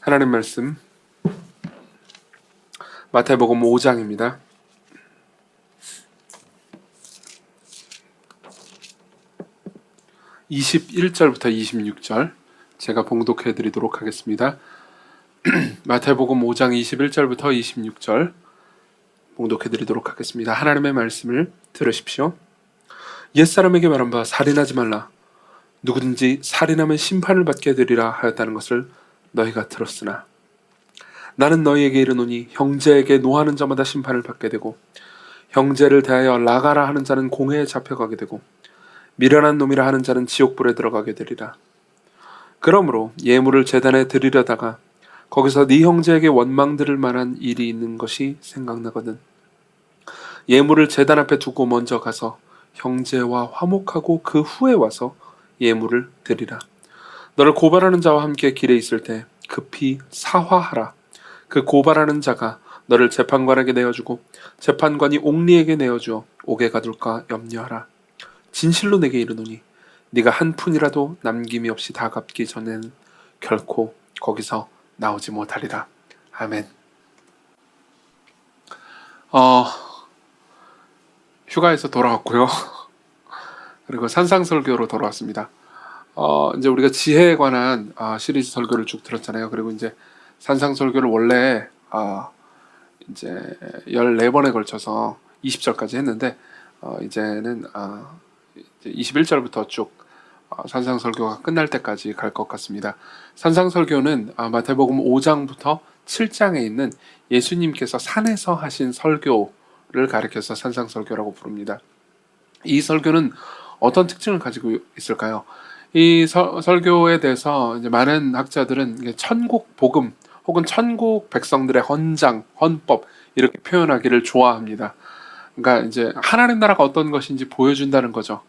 하나님 말씀 마태복음 5장입니다. 21절부터 26절 제가 봉독해 드리도록 하겠습니다. 마태복음 5장 21절부터 26절 봉독해 드리도록 하겠습니다. 하나님의 말씀을 들으십시오. 옛사람에게 말한 바 살인하지 말라. 누구든지 살인하면 심판을 받게 되리라 하였다는 것을 너희가 들었으나 나는 너희에게 이르노니 형제에게 노하는 자마다 심판을 받게 되고 형제를 대하여 나가라 하는 자는 공회에 잡혀가게 되고 미련한 놈이라 하는 자는 지옥불에 들어가게 되리라. 그러므로 예물을 제단에 드리려다가 거기서 네 형제에게 원망 들을 만한 일이 있는 것이 생각나거든. 예물을 제단 앞에 두고 먼저 가서 형제와 화목하고 그 후에 와서 예물을 드리라. 너를 고발하는 자와 함께 길에 있을 때 급히 사화하라. 그 고발하는 자가 너를 재판관에게 내어주고 재판관이 옥리에게 내어주어 옥에 가둘까 염려하라. 진실로 내게 이르노니 네가 한 푼이라도 남김이 없이 다 갚기 전에는 결코 거기서 나오지 못하리라. 아멘. 휴가에서 돌아왔고요. 그리고 산상설교로 돌아왔습니다. 이제 우리가 지혜에 관한 시리즈 설교를 쭉 들었잖아요. 그리고 이제 산상설교를 원래 이제 14번에 걸쳐서 20절까지 했는데 이제는 이제 21절부터 쭉 산상설교가 끝날 때까지 갈 것 같습니다. 산상설교는 마태복음 5장부터 7장에 있는 예수님께서 산에서 하신 설교를 가리켜서 산상설교라고 부릅니다. 이 설교는 어떤 특징을 가지고 있을까요? 이 설교에 대해서 이제 많은 학자들은 천국 복음 혹은 천국 백성들의 헌장, 헌법 이렇게 표현하기를 좋아합니다. 그러니까 이제 하나님 나라가 어떤 것인지 보여준다는 거죠.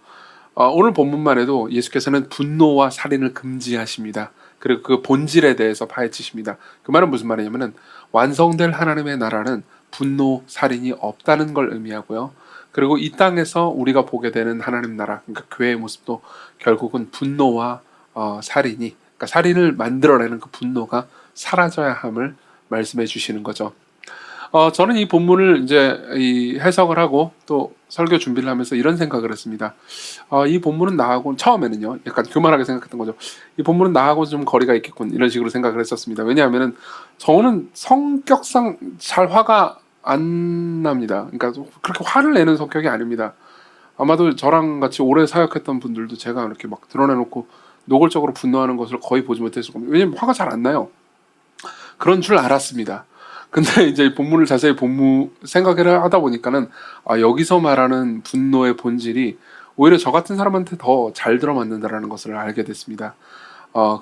오늘 본문만 해도 예수께서는 분노와 살인을 금지하십니다. 그리고 그 본질에 대해서 파헤치십니다. 그 말은 무슨 말이냐면은 완성될 하나님의 나라는 분노, 살인이 없다는 걸 의미하고요. 그리고 이 땅에서 우리가 보게 되는 하나님 나라, 그러니까 교회의 모습도 결국은 분노와 살인이, 그러니까 살인을 만들어내는 그 분노가 사라져야 함을 말씀해 주시는 거죠. 저는 이 본문을 이제 이 해석을 하고 또 설교 준비를 하면서 이런 생각을 했습니다. 이 본문은 나하고 처음에는요, 약간 교만하게 생각했던 거죠. 이 본문은 나하고 좀 거리가 있겠군 이런 식으로 생각을 했었습니다. 왜냐하면은 저는 성격상 잘 화가 안 납니다. 그러니까 그렇게 화를 내는 성격이 아닙니다. 아마도 저랑 같이 오래 사역했던 분들도 제가 이렇게 막 드러내놓고 노골적으로 분노하는 것을 거의 보지 못했을 겁니다. 왜냐면 화가 잘 안 나요. 그런 줄 알았습니다. 근데 이제 본문을 자세히 생각을 하다 보니까는 여기서 말하는 분노의 본질이 오히려 저 같은 사람한테 더 잘 들어맞는다라는 것을 알게 됐습니다.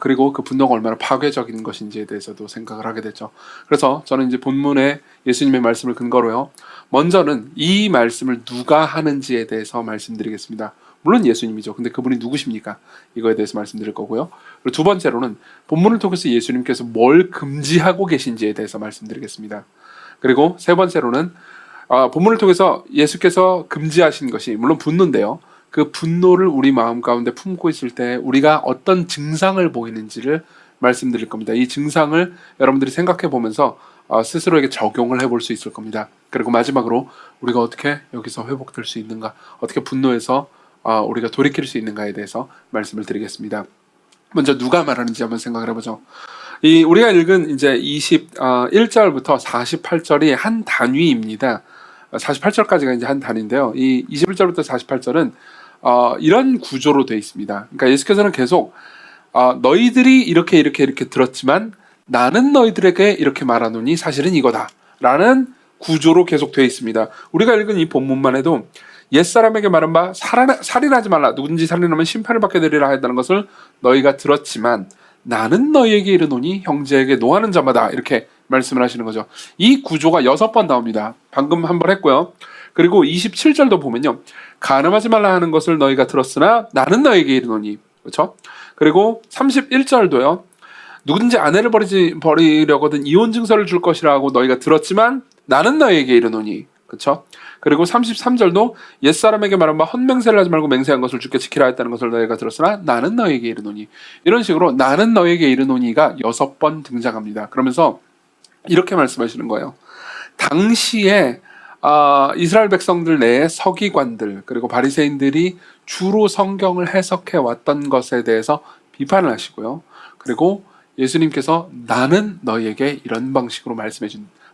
그리고 그 분노가 얼마나 파괴적인 것인지에 대해서도 생각을 하게 됐죠. 그래서 저는 이제 본문에 예수님의 말씀을 근거로요, 먼저는 이 말씀을 누가 하는지에 대해서 말씀드리겠습니다. 물론 예수님이죠. 근데 그분이 누구십니까? 이거에 대해서 말씀드릴 거고요. 그리고 두 번째로는 본문을 통해서 예수님께서 뭘 금지하고 계신지에 대해서 말씀드리겠습니다. 그리고 세 번째로는 본문을 통해서 예수께서 금지하신 것이 물론 분노인데요. 그 분노를 우리 마음 가운데 품고 있을 때 우리가 어떤 증상을 보이는지를 말씀드릴 겁니다. 이 증상을 여러분들이 생각해 보면서 스스로에게 적용을 해볼 수 있을 겁니다. 그리고 마지막으로 우리가 어떻게 여기서 회복될 수 있는가, 어떻게 분노에서 우리가 돌이킬 수 있는가에 대해서 말씀을 드리겠습니다. 먼저 누가 말하는지 한번 생각을 해보죠. 우리가 읽은 이제 21절부터 48절이 한 단위입니다. 48절까지가 이제 한 단위인데요. 이 21절부터 48절은 이런 구조로 되어 있습니다. 그러니까 예수께서는 계속 너희들이 이렇게 들었지만 나는 너희들에게 이렇게 말하노니 사실은 이거다 라는 구조로 계속 되어 있습니다. 우리가 읽은 이 본문만 해도 옛사람에게 말한 바 살인하지 말라. 누군지 살인하면 심판을 받게 되리라 했다는 것을 너희가 들었지만 나는 너희에게 이르노니 형제에게 노하는 자마다 이렇게 말씀을 하시는 거죠. 이 구조가 6번 나옵니다. 방금 한 번 했고요. 그리고 27절도 보면요, 간음하지 말라 하는 것을 너희가 들었으나 나는 너희에게 이르노니, 그렇죠? 그리고 31절도요, 누군지 아내를 버리려거든 이혼 증서를 줄 것이라고 너희가 들었지만 나는 너희에게 이르노니, 그렇죠? 그리고 33절도 옛사람에게 말한 바 헛맹세를 하지 말고 맹세한 것을 주께 지키라 했다는 것을 너희가 들었으나 나는 너희에게 이르노니. 이런 식으로 나는 너희에게 이르노니가 6번 등장합니다. 그러면서 이렇게 말씀하시는 거예요. 당시에 이스라엘 백성들 내에 서기관들 그리고 바리새인들이 주로 성경을 해석해 왔던 것에 대해서 비판을 하시고요. 그리고 예수님께서 나는 너희에게 이런 방식으로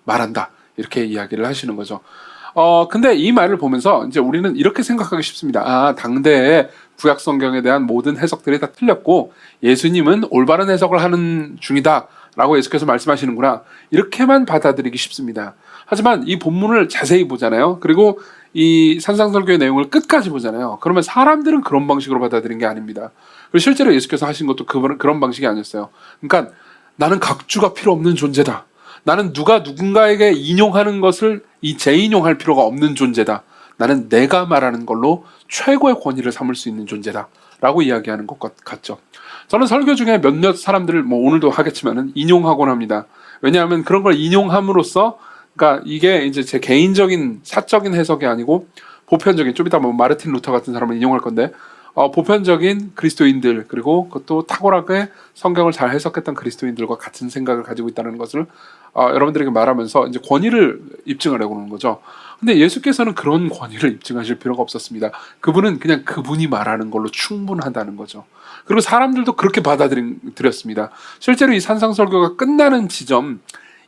말한다 이렇게 이야기를 하시는 거죠. 근데 이 말을 보면서 이제 우리는 이렇게 생각하기 쉽습니다. 당대의 구약 성경에 대한 모든 해석들이 다 틀렸고 예수님은 올바른 해석을 하는 중이다 라고 예수께서 말씀하시는구나 이렇게만 받아들이기 쉽습니다. 하지만 이 본문을 자세히 보잖아요. 그리고 이 산상설교의 내용을 끝까지 보잖아요. 그러면 사람들은 그런 방식으로 받아들인 게 아닙니다. 그리고 실제로 예수께서 하신 것도 그런 방식이 아니었어요. 그러니까 나는 각주가 필요 없는 존재다. 나는 누군가에게 인용하는 것을 재인용할 필요가 없는 존재다. 나는 내가 말하는 걸로 최고의 권위를 삼을 수 있는 존재다 라고 이야기하는 것 같죠. 저는 설교 중에 몇몇 사람들을 오늘도 하겠지만은 인용하곤 합니다. 왜냐하면 그런 걸 인용함으로써 그러니까 이게 이제 제 개인적인 사적인 해석이 아니고 보편적인 좀 이따 마르틴 루터 같은 사람을 인용할 건데 보편적인 그리스도인들 그리고 그것도 탁월하게 성경을 잘 해석했던 그리스도인들과 같은 생각을 가지고 있다는 것을 여러분들에게 말하면서 이제 권위를 입증하려고 하는 거죠. 근데 예수께서는 그런 권위를 입증하실 필요가 없었습니다. 그분은 그냥 그분이 말하는 걸로 충분하다는 거죠. 그리고 사람들도 그렇게 받아들였습니다. 실제로 이 산상설교가 끝나는 지점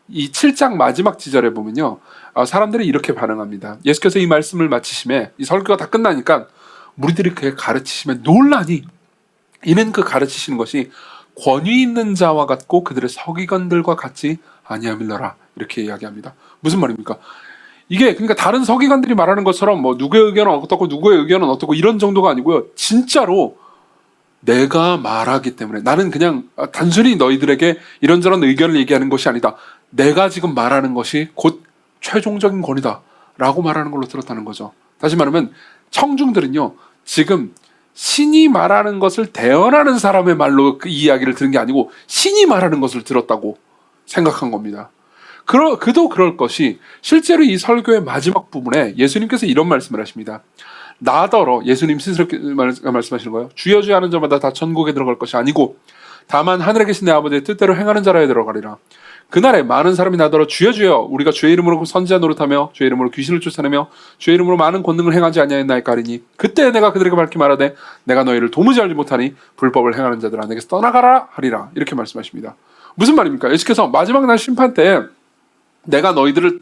이 7장 마지막 지절에 보면요. 사람들이 이렇게 반응합니다. 예수께서 이 말씀을 마치심에 이 설교가 다 끝나니까 무리들이 그의 가르치심에 놀라니 이는 그 가르치시는 것이 권위 있는 자와 같고 그들의 서기관들과 같이 아니함일러라 이렇게 이야기합니다. 무슨 말입니까? 이게 그러니까 다른 서기관들이 말하는 것처럼 누구의 의견은 어떻고 누구의 의견은 어떻고 이런 정도가 아니고요. 진짜로 내가 말하기 때문에 나는 그냥 단순히 너희들에게 이런저런 의견을 얘기하는 것이 아니다. 내가 지금 말하는 것이 곧 최종적인 권위다 라고 말하는 걸로 들었다는 거죠. 다시 말하면 청중들은요 지금 신이 말하는 것을 대언하는 사람의 말로 그 이야기를 들은 게 아니고 신이 말하는 것을 들었다고 생각한 겁니다. 그도 그럴 것이 실제로 이 설교의 마지막 부분에 예수님께서 이런 말씀을 하십니다. 나더러 예수님 스스로 말씀하시는 거예요. 주여 주여 하는 자마다 다 천국에 들어갈 것이 아니고 다만 하늘에 계신 내 아버지의 뜻대로 행하는 자라야 들어가리라. 그날에 많은 사람이 나더러 주여 주여 우리가 주의 이름으로 선지자 노릇하며 주의 이름으로 귀신을 쫓아내며 주의 이름으로 많은 권능을 행하지 아니하였나이까 하리니 그때 내가 그들에게 밝히 말하되 내가 너희를 도무지 알지 못하니 불법을 행하는 자들아 내게서 떠나가라 하리라 이렇게 말씀하십니다. 무슨 말입니까? 예수께서 마지막 날 심판 때 내가 너희들을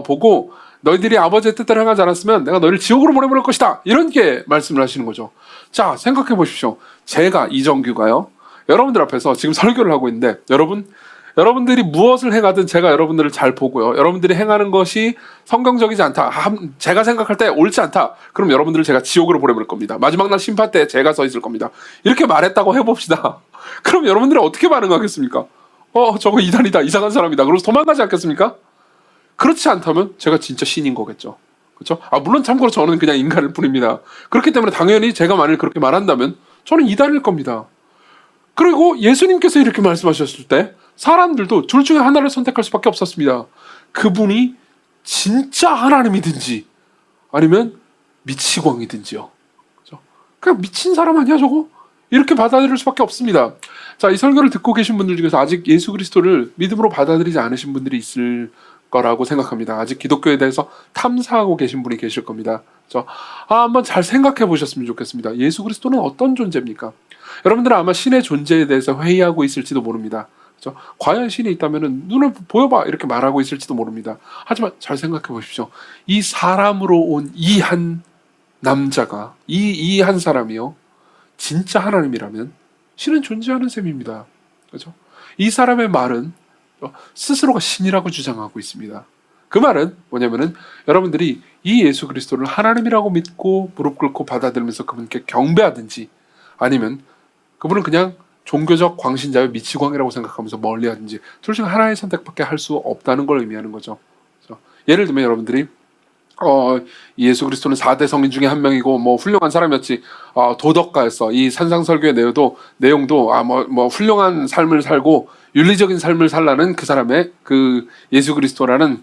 보고 너희들이 아버지의 뜻대로 행하지 않았으면 내가 너희를 지옥으로 보내버릴 것이다 이런 게 말씀을 하시는 거죠. 자 생각해 보십시오. 제가 이정규가요 여러분들 앞에서 지금 설교를 하고 있는데 여러분들이 무엇을 행하든 제가 여러분들을 잘 보고요. 여러분들이 행하는 것이 성경적이지 않다. 제가 생각할 때 옳지 않다. 그럼 여러분들을 제가 지옥으로 보내버릴 겁니다. 마지막 날 심판 때 제가 서 있을 겁니다. 이렇게 말했다고 해봅시다. 그럼 여러분들이 어떻게 반응하겠습니까? 저거 이단이다. 이상한 사람이다. 그러면서 도망가지 않겠습니까? 그렇지 않다면 제가 진짜 신인 거겠죠. 그렇죠? 물론 참고로 저는 그냥 인간일 뿐입니다. 그렇기 때문에 당연히 제가 만일 그렇게 말한다면 저는 이단일 겁니다. 그리고 예수님께서 이렇게 말씀하셨을 때 사람들도 둘 중에 하나를 선택할 수밖에 없었습니다. 그분이 진짜 하나님이든지 아니면 미치광이든지요. 그렇죠? 그냥 미친 사람 아니야 저거? 이렇게 받아들일 수밖에 없습니다. 자, 이 설교를 듣고 계신 분들 중에서 아직 예수 그리스도를 믿음으로 받아들이지 않으신 분들이 있을 거라고 생각합니다. 아직 기독교에 대해서 탐사하고 계신 분이 계실 겁니다. 그렇죠? 한번 잘 생각해 보셨으면 좋겠습니다. 예수 그리스도는 어떤 존재입니까? 여러분들은 아마 신의 존재에 대해서 회의하고 있을지도 모릅니다. 그렇죠? 과연 신이 있다면 눈을 보여봐 이렇게 말하고 있을지도 모릅니다. 하지만 잘 생각해 보십시오. 이 사람으로 온 이 한 남자가 이 한 사람이요 진짜 하나님이라면 신은 존재하는 셈입니다. 그렇죠? 이 사람의 말은 스스로가 신이라고 주장하고 있습니다. 그 말은 뭐냐면은 여러분들이 이 예수 그리스도를 하나님이라고 믿고 무릎 꿇고 받아들이면서 그분께 경배하든지 아니면 그분은 그냥 종교적 광신자의 미치광이라고 생각하면서 멀리하든지 둘 중 하나의 선택밖에 할 수 없다는 걸 의미하는 거죠. 그렇죠? 예를 들면 여러분들이 예수 그리스도는 4대 성인 중에 한 명이고 훌륭한 사람이었지 도덕가였어. 이 산상설교의 내용도 훌륭한 삶을 살고 윤리적인 삶을 살라는 그 사람의 그 예수 그리스도라는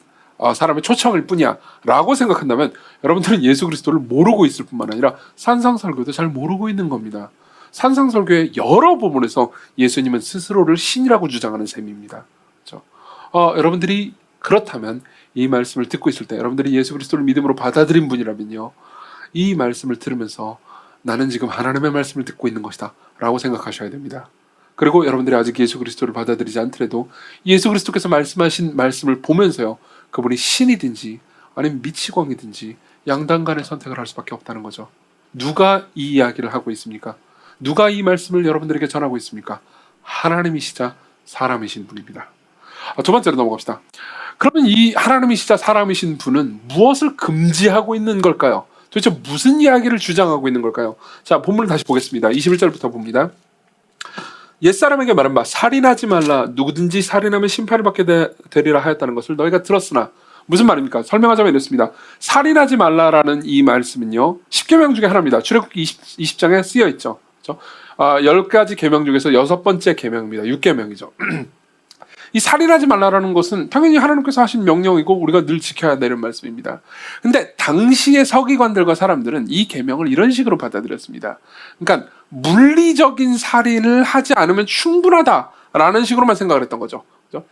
사람의 초청일 뿐이야 라고 생각한다면 여러분들은 예수 그리스도를 모르고 있을 뿐만 아니라 산상설교도 잘 모르고 있는 겁니다. 산상설교의 여러 부분에서 예수님은 스스로를 신이라고 주장하는 셈입니다. 그렇죠? 여러분들이 그렇다면 이 말씀을 듣고 있을 때 여러분들이 예수 그리스도를 믿음으로 받아들인 분이라면요, 이 말씀을 들으면서 나는 지금 하나님의 말씀을 듣고 있는 것이다 라고 생각하셔야 됩니다. 그리고 여러분들이 아직 예수 그리스도를 받아들이지 않더라도 예수 그리스도께서 말씀하신 말씀을 보면서요, 그분이 신이든지 아니면 미치광이든지 양단간의 선택을 할 수밖에 없다는 거죠. 누가 이 이야기를 하고 있습니까? 누가 이 말씀을 여러분들에게 전하고 있습니까? 하나님이시자 사람이신 분입니다. 두 번째로 넘어갑시다. 그러면 이 하나님이시자 사람이신 분은 무엇을 금지하고 있는 걸까요? 도대체 무슨 이야기를 주장하고 있는 걸까요? 자, 본문을 다시 보겠습니다. 21절부터 봅니다. 옛사람에게 말한 바 살인하지 말라, 누구든지 살인하면 심판을 받게 되리라 하였다는 것을 너희가 들었으나, 무슨 말입니까? 설명하자면 이렇습니다. 살인하지 말라라는 이 말씀은요, 10계명 중에 하나입니다. 출애굽기 20장에 쓰여 있죠. 그렇죠? 10가지 계명 중에서 6번째 계명입니다. 6계명이죠. 이 살인하지 말라라는 것은 당연히 하나님께서 하신 명령이고 우리가 늘 지켜야 되는 말씀입니다. 근데 당시의 서기관들과 사람들은 이 계명을 이런 식으로 받아들였습니다. 그러니까 물리적인 살인을 하지 않으면 충분하다라는 식으로만 생각을 했던 거죠. 그렇죠?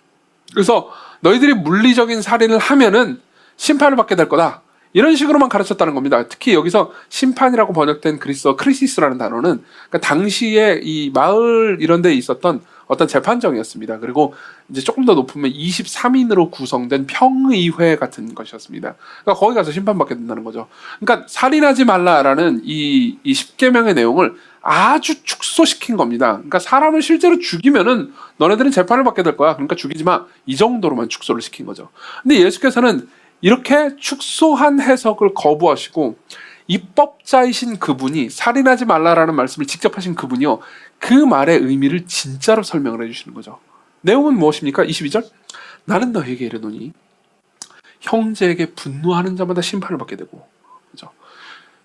그래서 너희들이 물리적인 살인을 하면은 심판을 받게 될 거다, 이런 식으로만 가르쳤다는 겁니다. 특히 여기서 심판이라고 번역된 그리스어 크리시스라는 단어는 그러니까 당시에 이 마을 이런 데 있었던 어떤 재판정이었습니다. 그리고 이제 조금 더 높으면 23인으로 구성된 평의회 같은 것이었습니다. 그러니까 거기 가서 심판받게 된다는 거죠. 그러니까 살인하지 말라라는 이 10계명의 내용을 아주 축소시킨 겁니다. 그러니까 사람을 실제로 죽이면은 너네들은 재판을 받게 될 거야, 그러니까 죽이지 마, 이 정도로만 축소를 시킨 거죠. 근데 예수께서는 이렇게 축소한 해석을 거부하시고 입법자이신 그분이, 살인하지 말라라는 말씀을 직접 하신 그분이요, 그 말의 의미를 진짜로 설명을 해주시는 거죠. 내용은 무엇입니까? 22절, 나는 너에게 이르노니 형제에게 분노하는 자마다 심판을 받게 되고, 그죠?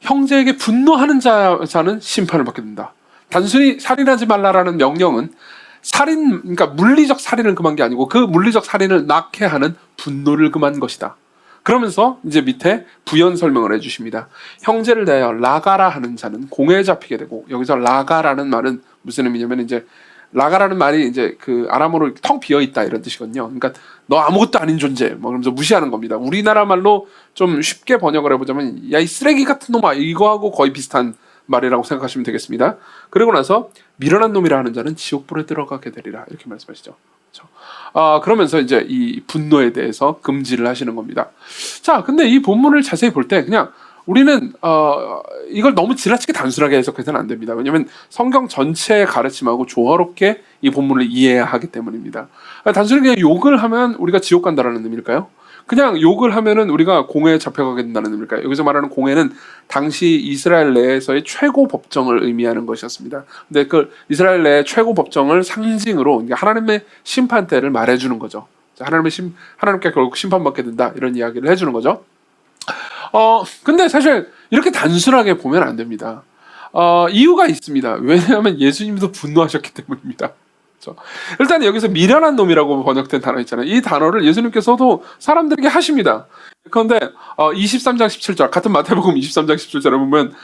형제에게 분노하는 자는 심판을 받게 된다. 단순히 살인하지 말라라는 명령은 살인, 그러니까 물리적 살인을 금한 게 아니고 그 물리적 살인을 낳게 하는 분노를 금한 것이다. 그러면서 이제 밑에 부연 설명을 해주십니다. 형제를 대하여 라가라 하는 자는 공회에 잡히게 되고, 여기서 라가라는 말은 무슨 의미냐면 이제 라가라는 말이 이제 그 아람어로 텅 비어 있다 이런 뜻이거든요. 그러니까 너 아무것도 아닌 존재, 뭐 그러면서 무시하는 겁니다. 우리나라 말로 좀 쉽게 번역을 해보자면 야 이 쓰레기 같은 놈아, 이거하고 거의 비슷한 말이라고 생각하시면 되겠습니다. 그리고 나서 미련한 놈이라 하는 자는 지옥불에 들어가게 되리라, 이렇게 말씀하시죠. 그러면서 이제 이 분노에 대해서 금지를 하시는 겁니다. 자, 근데 이 본문을 자세히 볼 때 그냥 우리는 이걸 너무 지나치게 단순하게 해석해서는 안 됩니다. 왜냐하면 성경 전체의 가르침하고 조화롭게 이 본문을 이해해야 하기 때문입니다. 단순히 그냥 욕을 하면 우리가 지옥 간다라는 의미일까요? 그냥 욕을 하면은 우리가 공회에 잡혀가게 된다는 의미일까요? 여기서 말하는 공회는 당시 이스라엘 내에서의 최고 법정을 의미하는 것이었습니다. 근데 그 이스라엘 내의 최고 법정을 상징으로 하나님의 심판대를 말해주는 거죠. 하나님께 결국 심판받게 된다, 이런 이야기를 해주는 거죠. 근데 사실 이렇게 단순하게 보면 안 됩니다. 이유가 있습니다. 왜냐하면 예수님도 분노하셨기 때문입니다. 그렇죠? 일단 여기서 미련한 놈이라고 번역된 단어 있잖아요. 이 단어를 예수님께서도 사람들에게 하십니다. 그런데 23장 17절, 같은 마태복음 23장 17절에 보면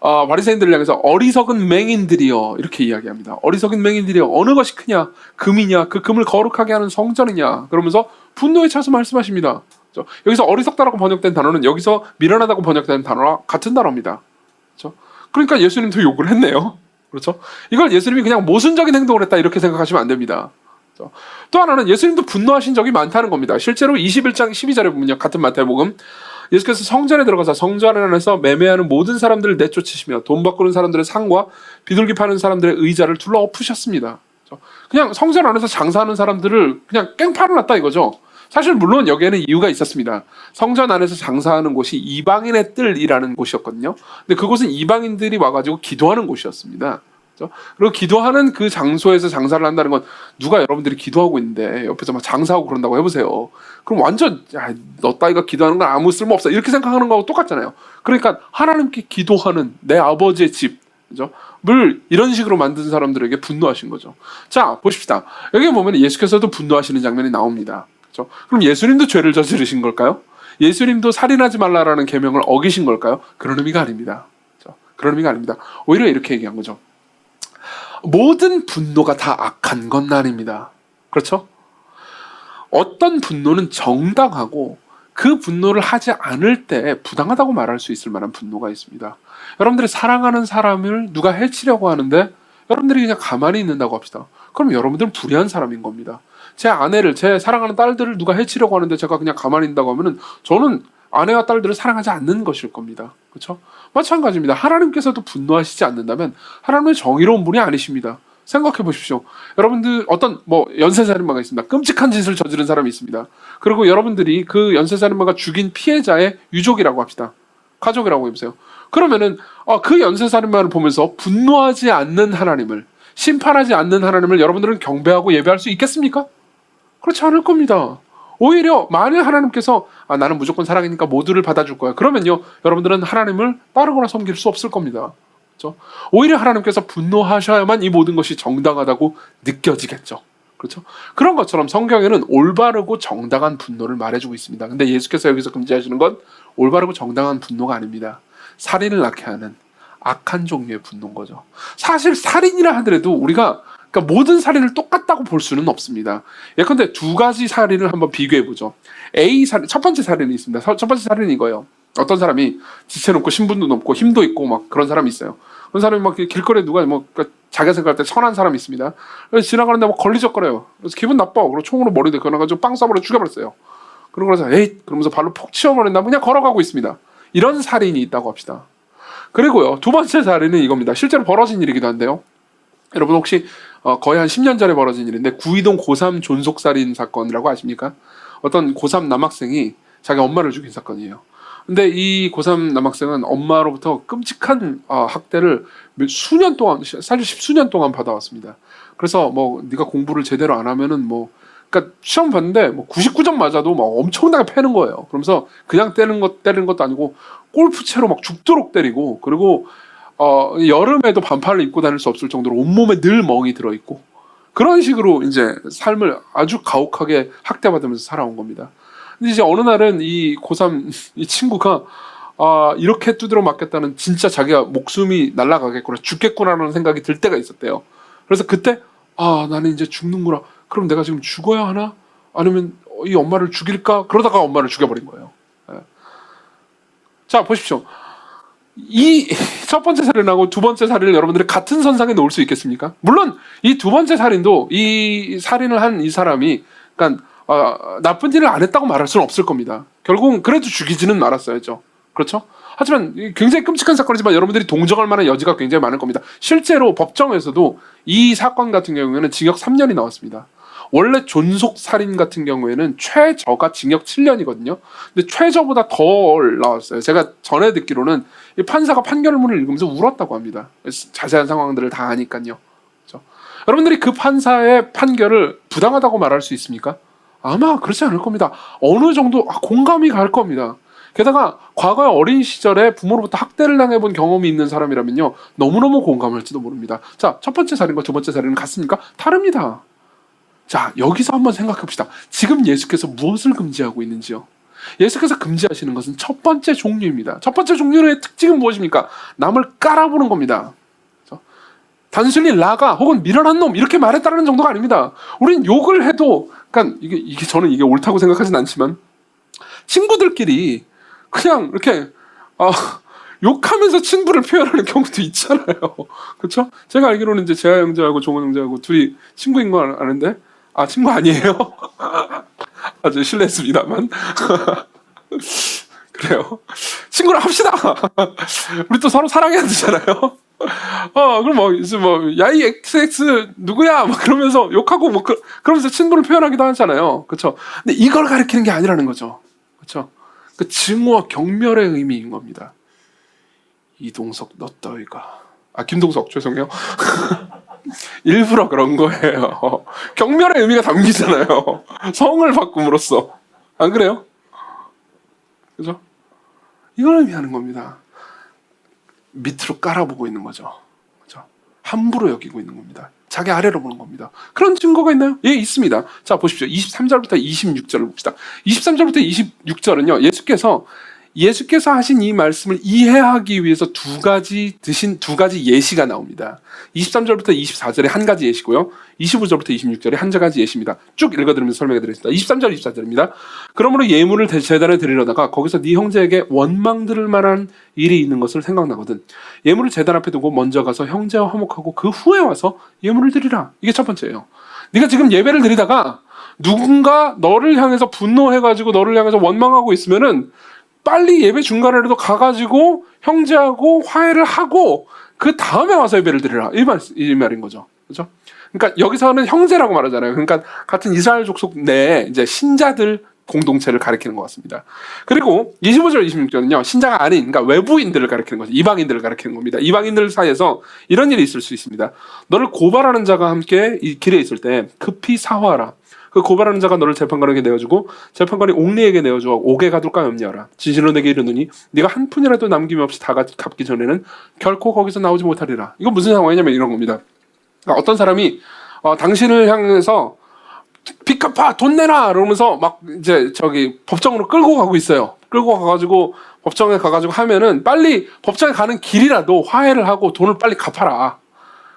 바리새인들을 향해서 어리석은 맹인들이여, 이렇게 이야기합니다. 어리석은 맹인들이여, 어느 것이 크냐? 금이냐? 그 금을 거룩하게 하는 성전이냐? 그러면서 분노에 차서 말씀하십니다. 그렇죠? 여기서 어리석다라고 번역된 단어는 여기서 미련하다고 번역된 단어와 같은 단어입니다. 그렇죠? 그러니까 예수님도 욕을 했네요. 그렇죠? 이걸 예수님이 그냥 모순적인 행동을 했다, 이렇게 생각하시면 안 됩니다. 그렇죠? 또 하나는 예수님도 분노하신 적이 많다는 겁니다. 실제로 21장 12절에 보면요, 같은 마태복음, 예수께서 성전에 들어가서 성전 안에서 매매하는 모든 사람들을 내쫓으시며 돈 바꾸는 사람들의 상과 비둘기 파는 사람들의 의자를 둘러 엎으셨습니다. 그렇죠? 그냥 성전 안에서 장사하는 사람들을 그냥 깽판을 놨다 이거죠. 사실 물론 여기에는 이유가 있었습니다. 성전 안에서 장사하는 곳이 이방인의 뜰이라는 곳이었거든요. 근데 그곳은 이방인들이 와가지고 기도하는 곳이었습니다. 그렇죠? 그리고 기도하는 그 장소에서 장사를 한다는 건, 누가 여러분들이 기도하고 있는데 옆에서 막 장사하고 그런다고 해보세요. 그럼 완전 너 따위가 기도하는 건 아무 쓸모없어, 이렇게 생각하는 거하고 똑같잖아요. 그러니까 하나님께 기도하는 내 아버지의 집, 그죠? 물 이런 식으로 만든 사람들에게 분노하신 거죠. 자, 보십시다. 여기 보면 예수께서도 분노하시는 장면이 나옵니다. 그렇죠? 그럼 예수님도 죄를 저지르신 걸까요? 예수님도 살인하지 말라라는 계명을 어기신 걸까요? 그런 의미가 아닙니다. 그렇죠? 그런 의미가 아닙니다. 오히려 이렇게 얘기한 거죠. 모든 분노가 다 악한 건 아닙니다. 그렇죠? 어떤 분노는 정당하고 그 분노를 하지 않을 때 부당하다고 말할 수 있을 만한 분노가 있습니다. 여러분들이 사랑하는 사람을 누가 해치려고 하는데 여러분들이 그냥 가만히 있는다고 합시다. 그럼 여러분들은 불의한 사람인 겁니다. 제 아내를, 제 사랑하는 딸들을 누가 해치려고 하는데 제가 그냥 가만히 있다고 하면은 저는 아내와 딸들을 사랑하지 않는 것일 겁니다. 그렇죠? 마찬가지입니다. 하나님께서도 분노하시지 않는다면 하나님은 정의로운 분이 아니십니다. 생각해 보십시오. 여러분들 어떤 연쇄살인마가 있습니다. 끔찍한 짓을 저지른 사람이 있습니다. 그리고 여러분들이 그 연쇄살인마가 죽인 피해자의 유족이라고 합시다. 가족이라고 해보세요. 그러면은 그 연쇄살인마를 보면서 분노하지 않는 하나님을, 심판하지 않는 하나님을 여러분들은 경배하고 예배할 수 있겠습니까? 그렇지 않을 겁니다. 오히려 만일 하나님께서 나는 무조건 사랑이니까 모두를 받아줄 거야. 그러면요, 여러분들은 하나님을 따르거나 섬길 수 없을 겁니다. 그렇죠? 오히려 하나님께서 분노하셔야만 이 모든 것이 정당하다고 느껴지겠죠. 그렇죠? 그런 것처럼 성경에는 올바르고 정당한 분노를 말해주고 있습니다. 근데 예수께서 여기서 금지하시는 건 올바르고 정당한 분노가 아닙니다. 살인을 낳게 하는 악한 종류의 분노인 거죠. 사실 살인이라 하더라도 우리가 그러니까 모든 살인을 똑같다고 볼 수는 없습니다. 예컨대 두 가지 살인을 한번 비교해 보죠. A 살인, 첫 번째 살인이 있습니다. 첫 번째 살인이 이거예요. 어떤 사람이 지체놓고 신분도 높고 힘도 있고 막 그런 사람이 있어요. 그런 사람이 막 길거리에 누가 자기가 생각할 때 선한 사람이 있습니다. 그래서 지나가는데 막 걸리적거려요. 그래서 기분 나빠. 그리고 총으로 머리를 겨눠가지고 빵 쏴버려 죽여버렸어요. 그러고 나서 에잇 그러면서 발로 푹 치워버린다. 그냥 걸어가고 있습니다. 이런 살인이 있다고 합시다. 그리고요, 두 번째 살인은 이겁니다. 실제로 벌어진 일이기도 한데요. 여러분 혹시 거의 한 10년 전에 벌어진 일인데 구이동 고3 존속살인 사건이라고 아십니까? 어떤 고3 남학생이 자기 엄마를 죽인 사건이에요. 근데 이 고3 남학생은 엄마로부터 끔찍한 학대를 수년 동안, 사실 10수년 동안 받아왔습니다. 그래서 네가 공부를 제대로 안 하면은 그러니까 시험 봤는데 99점 맞아도 막 엄청나게 패는 거예요. 그러면서 그냥 때리는 것도 아니고 골프채로 막 죽도록 때리고, 그리고 여름에도 반팔을 입고 다닐 수 없을 정도로 온몸에 늘 멍이 들어있고, 그런 식으로 이제 삶을 아주 가혹하게 학대받으면서 살아온 겁니다. 근데 이제 어느 날은 이 고3 이 친구가 이렇게 두드려 맞겠다는, 진짜 자기가 목숨이 날아가겠구나, 죽겠구나라는 생각이 들 때가 있었대요. 그래서 그때 나는 이제 죽는구나. 그럼 내가 지금 죽어야 하나? 아니면 이 엄마를 죽일까? 그러다가 엄마를 죽여버린 거예요. 예. 자, 보십시오. 이 첫 번째 살인하고 두 번째 살인을 여러분들이 같은 선상에 놓을 수 있겠습니까? 물론 이 두 번째 살인도 이 살인을 한 이 사람이 그러니까 나쁜 일을 안 했다고 말할 수는 없을 겁니다. 결국은 그래도 죽이지는 말았어야죠. 그렇죠? 하지만 굉장히 끔찍한 사건이지만 여러분들이 동정할 만한 여지가 굉장히 많을 겁니다. 실제로 법정에서도 이 사건 같은 경우에는 징역 3년이 나왔습니다. 원래 존속살인 같은 경우에는 최저가 징역 7년이거든요. 근데 최저보다 덜 나왔어요. 제가 전에 듣기로는 이 판사가 판결문을 읽으면서 울었다고 합니다. 자세한 상황들을 다 아니까요. 그렇죠? 여러분들이 그 판사의 판결을 부당하다고 말할 수 있습니까? 아마 그렇지 않을 겁니다. 어느 정도 공감이 갈 겁니다. 게다가 과거에 어린 시절에 부모로부터 학대를 당해본 경험이 있는 사람이라면요, 너무너무 공감할지도 모릅니다. 자, 첫 번째 살인과 두 번째 살인은 같습니까? 다릅니다. 자, 여기서 한번 생각해 봅시다. 지금 예수께서 무엇을 금지하고 있는지요? 예수께서 금지하시는 것은 첫 번째 종류입니다. 첫 번째 종류의 특징은 무엇입니까? 남을 깔아보는 겁니다. 그렇죠? 단순히 라가 혹은 미련한 놈 이렇게 말했다는 정도가 아닙니다. 우린 욕을 해도, 그러니까 이게 저는 이게 옳다고 생각하진 않지만 친구들끼리 그냥 이렇게 욕하면서 친구를 표현하는 경우도 있잖아요. 그렇죠? 제가 알기로는 이제 재하 형제하고 종원 형제하고 둘이 친구인 거 아는데 친구 아니에요? 아주 실례했습니다만. 그래요. 친구를 합시다. 우리 또 서로 사랑해야 되잖아요. 그럼 야이 XX 누구야? 막 그러면서 욕하고 그러면서 친구를 표현하기도 하잖아요. 그렇죠? 근데 이걸 가리키는 게 아니라는 거죠. 그렇죠? 그 증오와 경멸의 의미인 겁니다. 이동석 너 따위가 김동석 죄송해요. 일부러 그런 거예요. 경멸의 의미가 담기잖아요. 성을 바꿈으로써. 안 그래요? 그죠? 이걸 의미하는 겁니다. 밑으로 깔아보고 있는 거죠. 그죠? 함부로 여기고 있는 겁니다. 자기 아래로 보는 겁니다. 그런 증거가 있나요? 예, 있습니다. 자, 보십시오. 23절부터 26절을 봅시다. 23절부터 26절은요, 예수께서 하신 이 말씀을 이해하기 위해서 두 가지 예시가 나옵니다. 23절부터 24절에 한 가지 예시고요. 25절부터 26절에 한 가지 예시입니다. 쭉 읽어드리면서 설명해 드리겠습니다. 23절, 24절입니다. 그러므로 예물을 제단에 드리려다가 거기서 네 형제에게 원망 들을 만한 일이 있는 것을 생각나거든. 예물을 제단 앞에 두고 먼저 가서 형제와 화목하고 그 후에 와서 예물을 드리라. 이게 첫 번째예요. 네가 지금 예배를 드리다가 누군가 너를 향해서 분노해가지고 너를 향해서 원망하고 있으면은 빨리 예배 중간에라도 가가지고 형제하고 화해를 하고 그 다음에 와서 예배를 드리라. 이 말인 거죠. 그렇죠? 그러니까 여기서는 형제라고 말하잖아요. 그러니까 같은 이스라엘 족속 내에 이제 신자들 공동체를 가리키는 것 같습니다. 그리고 25절, 26절은요, 신자가 아닌, 그러니까 외부인들을 가리키는 거죠. 이방인들을 가리키는 겁니다. 이방인들 사이에서 이런 일이 있을 수 있습니다. 너를 고발하는 자가 함께 이 길에 있을 때 급히 사화하라. 그 고발하는 자가 너를 재판관에게 내어주고 재판관이 옥리에게 내어주어 옥에 가둘까 염려하라. 진실로 내게 이르노니 네가 한 푼이라도 남김이 없이 다 갚기 전에는 결코 거기서 나오지 못하리라. 이건 무슨 상황이냐면 이런 겁니다. 그러니까 어떤 사람이 당신을 향해서 빚 갚아, 돈 내놔 이러면서 막 이제 법정으로 끌고 가고 있어요. 끌고 가가지고 법정에 가가지고 하면은 빨리 법정에 가는 길이라도 화해를 하고 돈을 빨리 갚아라.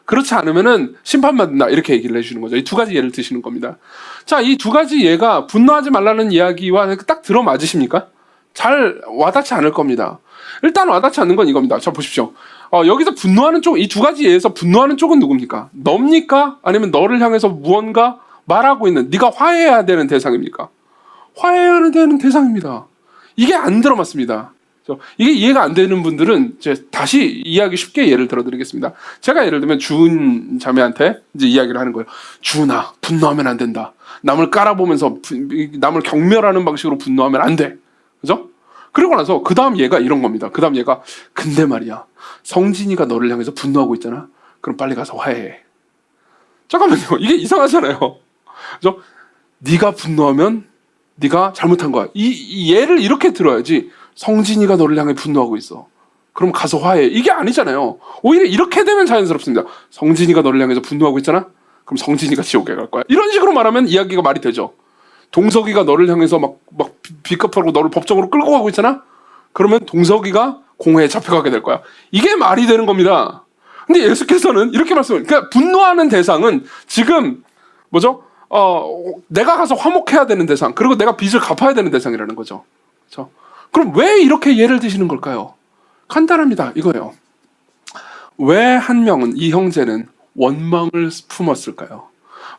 그렇지 않으면은 심판받는다. 이렇게 얘기를 해주는 거죠. 이 두 가지 예를 드시는 겁니다. 자, 이 두 가지 예가 분노하지 말라는 이야기와 딱 들어맞으십니까? 잘 와닿지 않을 겁니다. 일단 와닿지 않는 건 이겁니다. 자, 보십시오. 여기서 분노하는 쪽, 이 두 가지 예에서 분노하는 쪽은 누굽니까? 너입니까? 아니면 너를 향해서 무언가 말하고 있는, 네가 화해해야 되는 대상입니까? 화해해야 되는 대상입니다. 이게 안 들어맞습니다. 이게 이해가 안 되는 분들은 이제 다시 이해하기 쉽게 예를 들어드리겠습니다. 제가 예를 들면 주은 자매한테 이제 이야기를 하는 거예요. 주은아, 분노하면 안 된다. 남을 깔아보면서 남을 경멸하는 방식으로 분노하면 안 돼. 그죠? 그러고 나서 그 다음 얘가 이런 겁니다. 그 다음 얘가 근데 말이야, 성진이가 너를 향해서 분노하고 있잖아. 그럼 빨리 가서 화해해. 잠깐만요. 이게 이상하잖아요. 그죠? 네가 분노하면 네가 잘못한 거야. 이 예를 이렇게 들어야지. 성진이가 너를 향해 분노하고 있어. 그럼 가서 화해. 이게 아니잖아요. 오히려 이렇게 되면 자연스럽습니다. 성진이가 너를 향해서 분노하고 있잖아? 그럼 성진이가 지옥에 갈 거야. 이런 식으로 말하면 이야기가 말이 되죠. 동석이가 너를 향해서 막 빚갚으라고 너를 법정으로 끌고 가고 있잖아? 그러면 동석이가 공회에 잡혀가게 될 거야. 이게 말이 되는 겁니다. 근데 예수께서는 이렇게 그러니까 분노하는 대상은 지금 뭐죠? 내가 가서 화목해야 되는 대상, 그리고 내가 빚을 갚아야 되는 대상이라는 거죠. 그렇죠? 그럼 왜 이렇게 예를 드시는 걸까요? 간단합니다. 이거예요. 왜 한 명은, 이 형제는 원망을 품었을까요?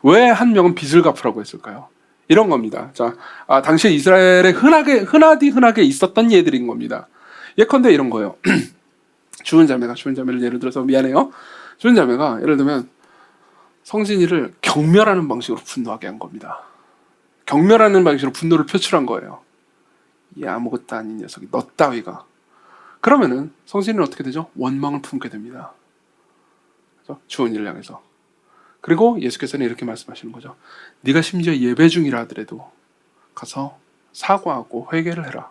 왜 한 명은 빚을 갚으라고 했을까요? 이런 겁니다. 자, 당시 이스라엘에 흔하게 있었던 예들인 겁니다. 예컨대 이런 거예요. 주은 자매를 예를 들어서 미안해요. 주은 자매가 예를 들면 성진이를 경멸하는 방식으로 분노하게 한 겁니다. 경멸하는 방식으로 분노를 표출한 거예요. 이 아무것도 아닌 녀석이, 너 따위가. 그러면은 성진이는 어떻게 되죠? 원망을 품게 됩니다. 그렇죠? 주은이를 향해서. 그리고 예수께서는 이렇게 말씀하시는 거죠. 네가 심지어 예배 중이라 하더라도 가서 사과하고 회개를 해라.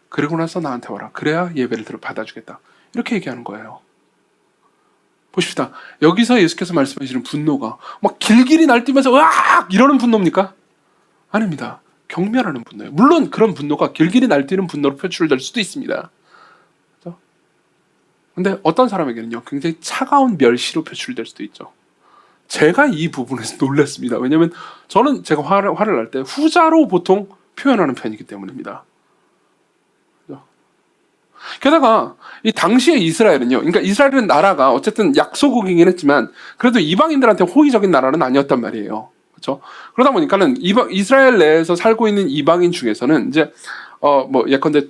그리고 나서 나한테 와라. 그래야 예배를 받아주겠다. 이렇게 얘기하는 거예요. 보십시다. 여기서 예수께서 말씀하시는 분노가 막 길길이 날뛰면서 으악! 이러는 분노입니까? 아닙니다. 경멸하는 분노예요. 물론 그런 분노가 길길이 날뛰는 분노로 표출될 수도 있습니다. 그렇죠? 근데 어떤 사람에게는요, 굉장히 차가운 멸시로 표출될 수도 있죠. 제가 이 부분에서 놀랐습니다. 왜냐하면 저는 제가 화를 날 때 후자로 보통 표현하는 편이기 때문입니다. 그렇죠? 게다가 이 당시의 이스라엘은요, 그러니까 이스라엘은 나라가 어쨌든 약소국이긴 했지만 그래도 이방인들한테 호의적인 나라는 아니었단 말이에요. 그렇죠? 그러다 보니까는 이스라엘 내에서 살고 있는 이방인 중에서는 이제 예컨대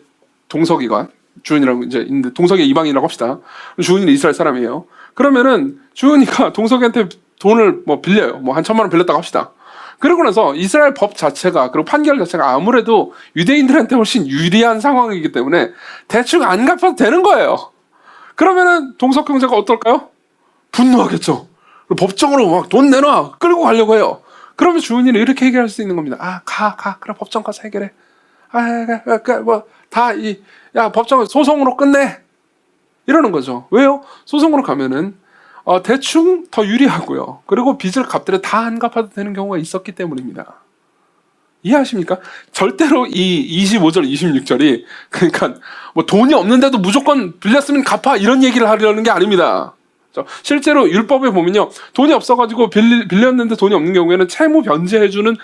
동석이가 주은이라고 이제 있는데, 동석이 이방인이라고 합시다. 주은이는 이스라엘 사람이에요. 그러면은 주은이가 동석이한테 돈을 빌려요. 한 1,000만 원 빌렸다고 합시다. 그러고 나서 이스라엘 법 자체가, 그리고 판결 자체가 아무래도 유대인들한테 훨씬 유리한 상황이기 때문에 대충 안 갚아도 되는 거예요. 그러면은 동석 형제가 어떨까요? 분노하겠죠. 법정으로 막 돈 내놔 끌고 가려고 해요. 그러면 주은이는 이렇게 해결할 수 있는 겁니다. 그래 법정 가서 해결해. 법정 소송으로 끝내. 이러는 거죠. 왜요? 소송으로 가면은 대충 더 유리하고요. 그리고 빚을 갚더라도 다 안 갚아도 되는 경우가 있었기 때문입니다. 이해하십니까? 절대로 이 25절, 26절이 그러니까 뭐 돈이 없는데도 무조건 빌렸으면 갚아 이런 얘기를 하려는 게 아닙니다. 실제로 율법에 보면요, 돈이 없어가지고 빌렸는데 돈이 없는 경우에는 채무 변제해주는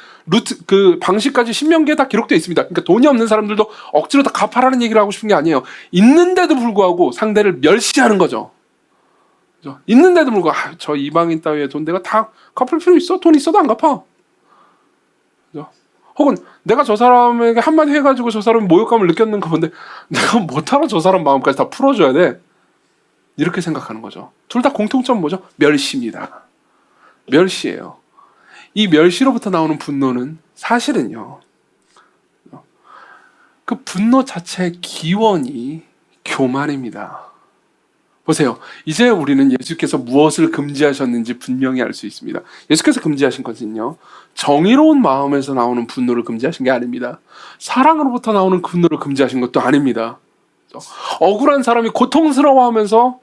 그 방식까지 신명기에 다 기록되어 있습니다. 그러니까 돈이 없는 사람들도 억지로 다 갚아라는 얘기를 하고 싶은 게 아니에요. 있는데도 불구하고 상대를 멸시하는 거죠. 있는데도 불구하고 저 이방인 따위의 돈 내가 다 갚을 필요 있어? 돈 있어도 안 갚아. 혹은 내가 저 사람에게 한마디 해가지고 저 사람이 모욕감을 느꼈는가 본데 내가 못하러 저 사람 마음까지 다 풀어줘야 돼. 이렇게 생각하는 거죠. 둘 다 공통점 뭐죠? 멸시입니다. 멸시예요. 이 멸시로부터 나오는 분노는 사실은요, 그 분노 자체의 기원이 교만입니다. 보세요. 이제 우리는 예수께서 무엇을 금지하셨는지 분명히 알 수 있습니다. 예수께서 금지하신 것은요, 정의로운 마음에서 나오는 분노를 금지하신 게 아닙니다. 사랑으로부터 나오는 분노를 금지하신 것도 아닙니다. 억울한 사람이 고통스러워하면서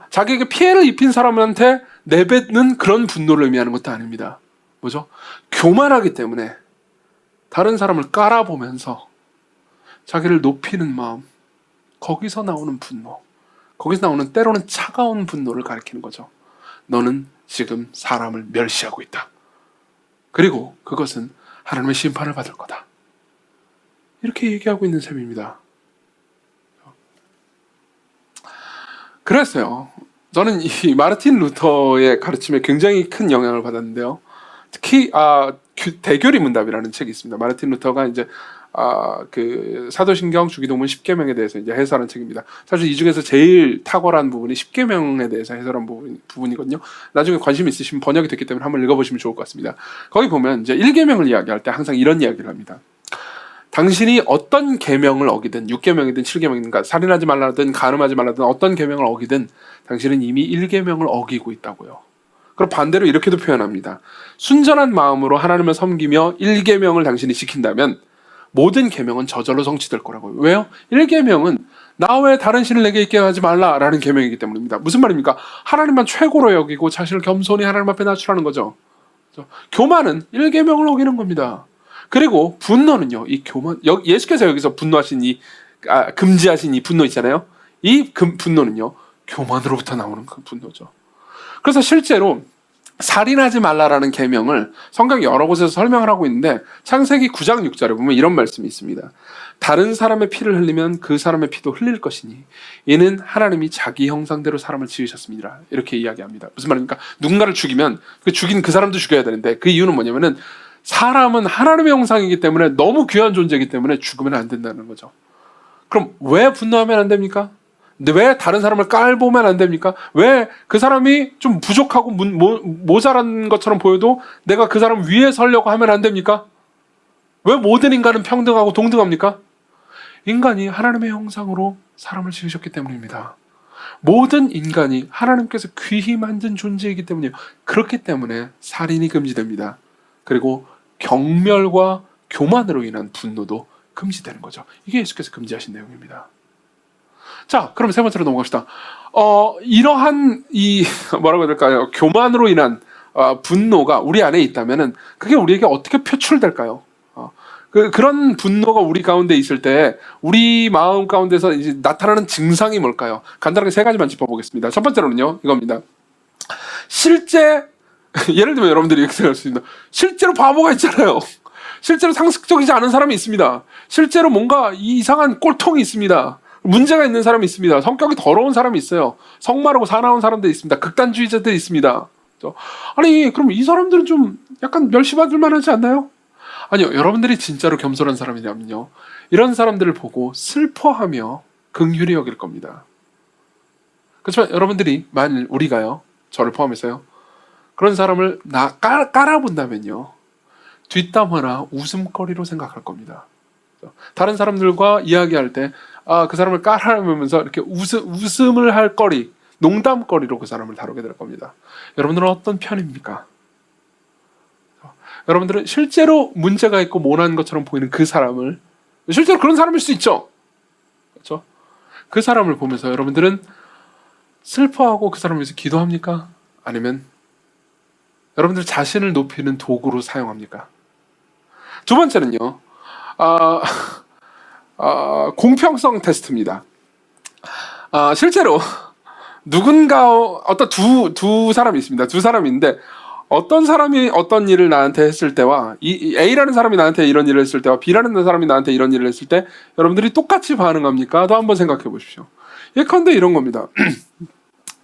자기에게 피해를 입힌 사람한테 내뱉는 그런 분노를 의미하는 것도 아닙니다. 뭐죠? 교만하기 때문에 다른 사람을 깔아보면서 자기를 높이는 마음, 거기서 나오는 분노, 거기서 나오는 때로는 차가운 분노를 가리키는 거죠. 너는 지금 사람을 멸시하고 있다. 그리고 그것은 하나님의 심판을 받을 거다. 이렇게 얘기하고 있는 셈입니다. 그랬어요. 저는 이 마르틴 루터의 가르침에 굉장히 큰 영향을 받았는데요. 특히 대교리 문답이라는 책이 있습니다. 마르틴 루터가 이제 그 사도신경 주기도문 10계명에 대해서 이제 해설한 책입니다. 사실 이 중에서 제일 탁월한 부분이 10계명에 대해서 해설한 부분이거든요. 나중에 관심 있으시면 번역이 됐기 때문에 한번 읽어보시면 좋을 것 같습니다. 거기 보면 이제 1계명을 이야기할 때 항상 이런 이야기를 합니다. 당신이 어떤 계명을 어기든 6계명이든 7계명이든 살인하지 말라든 간음하지 말라든 어떤 계명을 어기든 당신은 이미 1계명을 어기고 있다고요. 그리고 반대로 이렇게도 표현합니다. 순전한 마음으로 하나님을 섬기며 1계명을 당신이 지킨다면 모든 계명은 저절로 성취될 거라고요. 왜요? 1계명은 나 외에 다른 신을 내게 있게 하지 말라라는 계명이기 때문입니다. 무슨 말입니까? 하나님만 최고로 여기고 자신을 겸손히 하나님 앞에 낮추라는 거죠. 교만은 1계명을 어기는 겁니다. 그리고 분노는요, 이 교만, 예수께서 여기서 분노하신 금지하신 이 분노 있잖아요. 이 분노는요, 교만으로부터 나오는 그 분노죠. 그래서 실제로 살인하지 말라라는 계명을 성경 여러 곳에서 설명을 하고 있는데 창세기 9장 6절에 보면 이런 말씀이 있습니다. 다른 사람의 피를 흘리면 그 사람의 피도 흘릴 것이니 이는 하나님이 자기 형상대로 사람을 지으셨습니다. 이렇게 이야기합니다. 무슨 말입니까? 누군가를 죽이면 죽인 그 사람도 죽여야 되는데 그 이유는 뭐냐면은 사람은 하나님의 형상이기 때문에 너무 귀한 존재이기 때문에 죽으면 안 된다는 거죠. 그럼 왜 분노하면 안 됩니까? 왜 다른 사람을 깔보면 안 됩니까? 왜 그 사람이 좀 부족하고 모자란 것처럼 보여도 내가 그 사람 위에 서려고 하면 안 됩니까? 왜 모든 인간은 평등하고 동등합니까? 인간이 하나님의 형상으로 사람을 지으셨기 때문입니다. 모든 인간이 하나님께서 귀히 만든 존재이기 때문이에요. 그렇기 때문에 살인이 금지됩니다. 그리고 경멸과 교만으로 인한 분노도 금지되는 거죠. 이게 예수께서 금지하신 내용입니다. 자, 그럼 세 번째로 넘어갑시다. 이러한 뭐라고 해야 될까요? 교만으로 인한 분노가 우리 안에 있다면은 그게 우리에게 어떻게 표출될까요? 그런 분노가 우리 가운데 있을 때 우리 마음 가운데서 이제 나타나는 증상이 뭘까요? 간단하게 세 가지만 짚어보겠습니다. 첫 번째로는요, 이겁니다. 실제 예를 들면 여러분들이 이렇게 생각할 수 있습니다. 실제로 바보가 있잖아요. 실제로 상식적이지 않은 사람이 있습니다. 실제로 뭔가 이상한 꼴통이 있습니다. 문제가 있는 사람이 있습니다. 성격이 더러운 사람이 있어요. 성마르고 사나운 사람들이 있습니다. 극단주의자들이 있습니다. 아니, 그럼 이 사람들은 좀 약간 멸시받을 만하지 않나요? 아니요. 여러분들이 진짜로 겸손한 사람이냐면요, 이런 사람들을 보고 슬퍼하며 긍휼히 여길 겁니다. 그렇지만 여러분들이 만일 우리가요, 저를 포함해서요, 그런 사람을 깔아본다면요, 뒷담화나 웃음거리로 생각할 겁니다. 다른 사람들과 이야기할 때 그 사람을 깔아보면서 이렇게 웃음을 할 거리, 농담거리로 그 사람을 다루게 될 겁니다. 여러분들은 어떤 편입니까? 여러분들은 실제로 문제가 있고 모난 것처럼 보이는 그 사람을, 실제로 그런 사람일 수 있죠. 그렇죠? 그 사람을 보면서 여러분들은 슬퍼하고 그 사람을 위해서 기도합니까? 아니면 여러분들 자신을 높이는 도구로 사용합니까? 두 번째는요, 아, 공평성 테스트입니다. 실제로 누군가 어떤 두 사람이 있습니다. 두 사람이 있는데 어떤 사람이 어떤 일을 나한테 했을 때와 이 A라는 사람이 나한테 이런 일을 했을 때와 B라는 사람이 나한테 이런 일을 했을 때 여러분들이 똑같이 반응합니까? 또 한번 생각해 보십시오. 예컨대 이런 겁니다.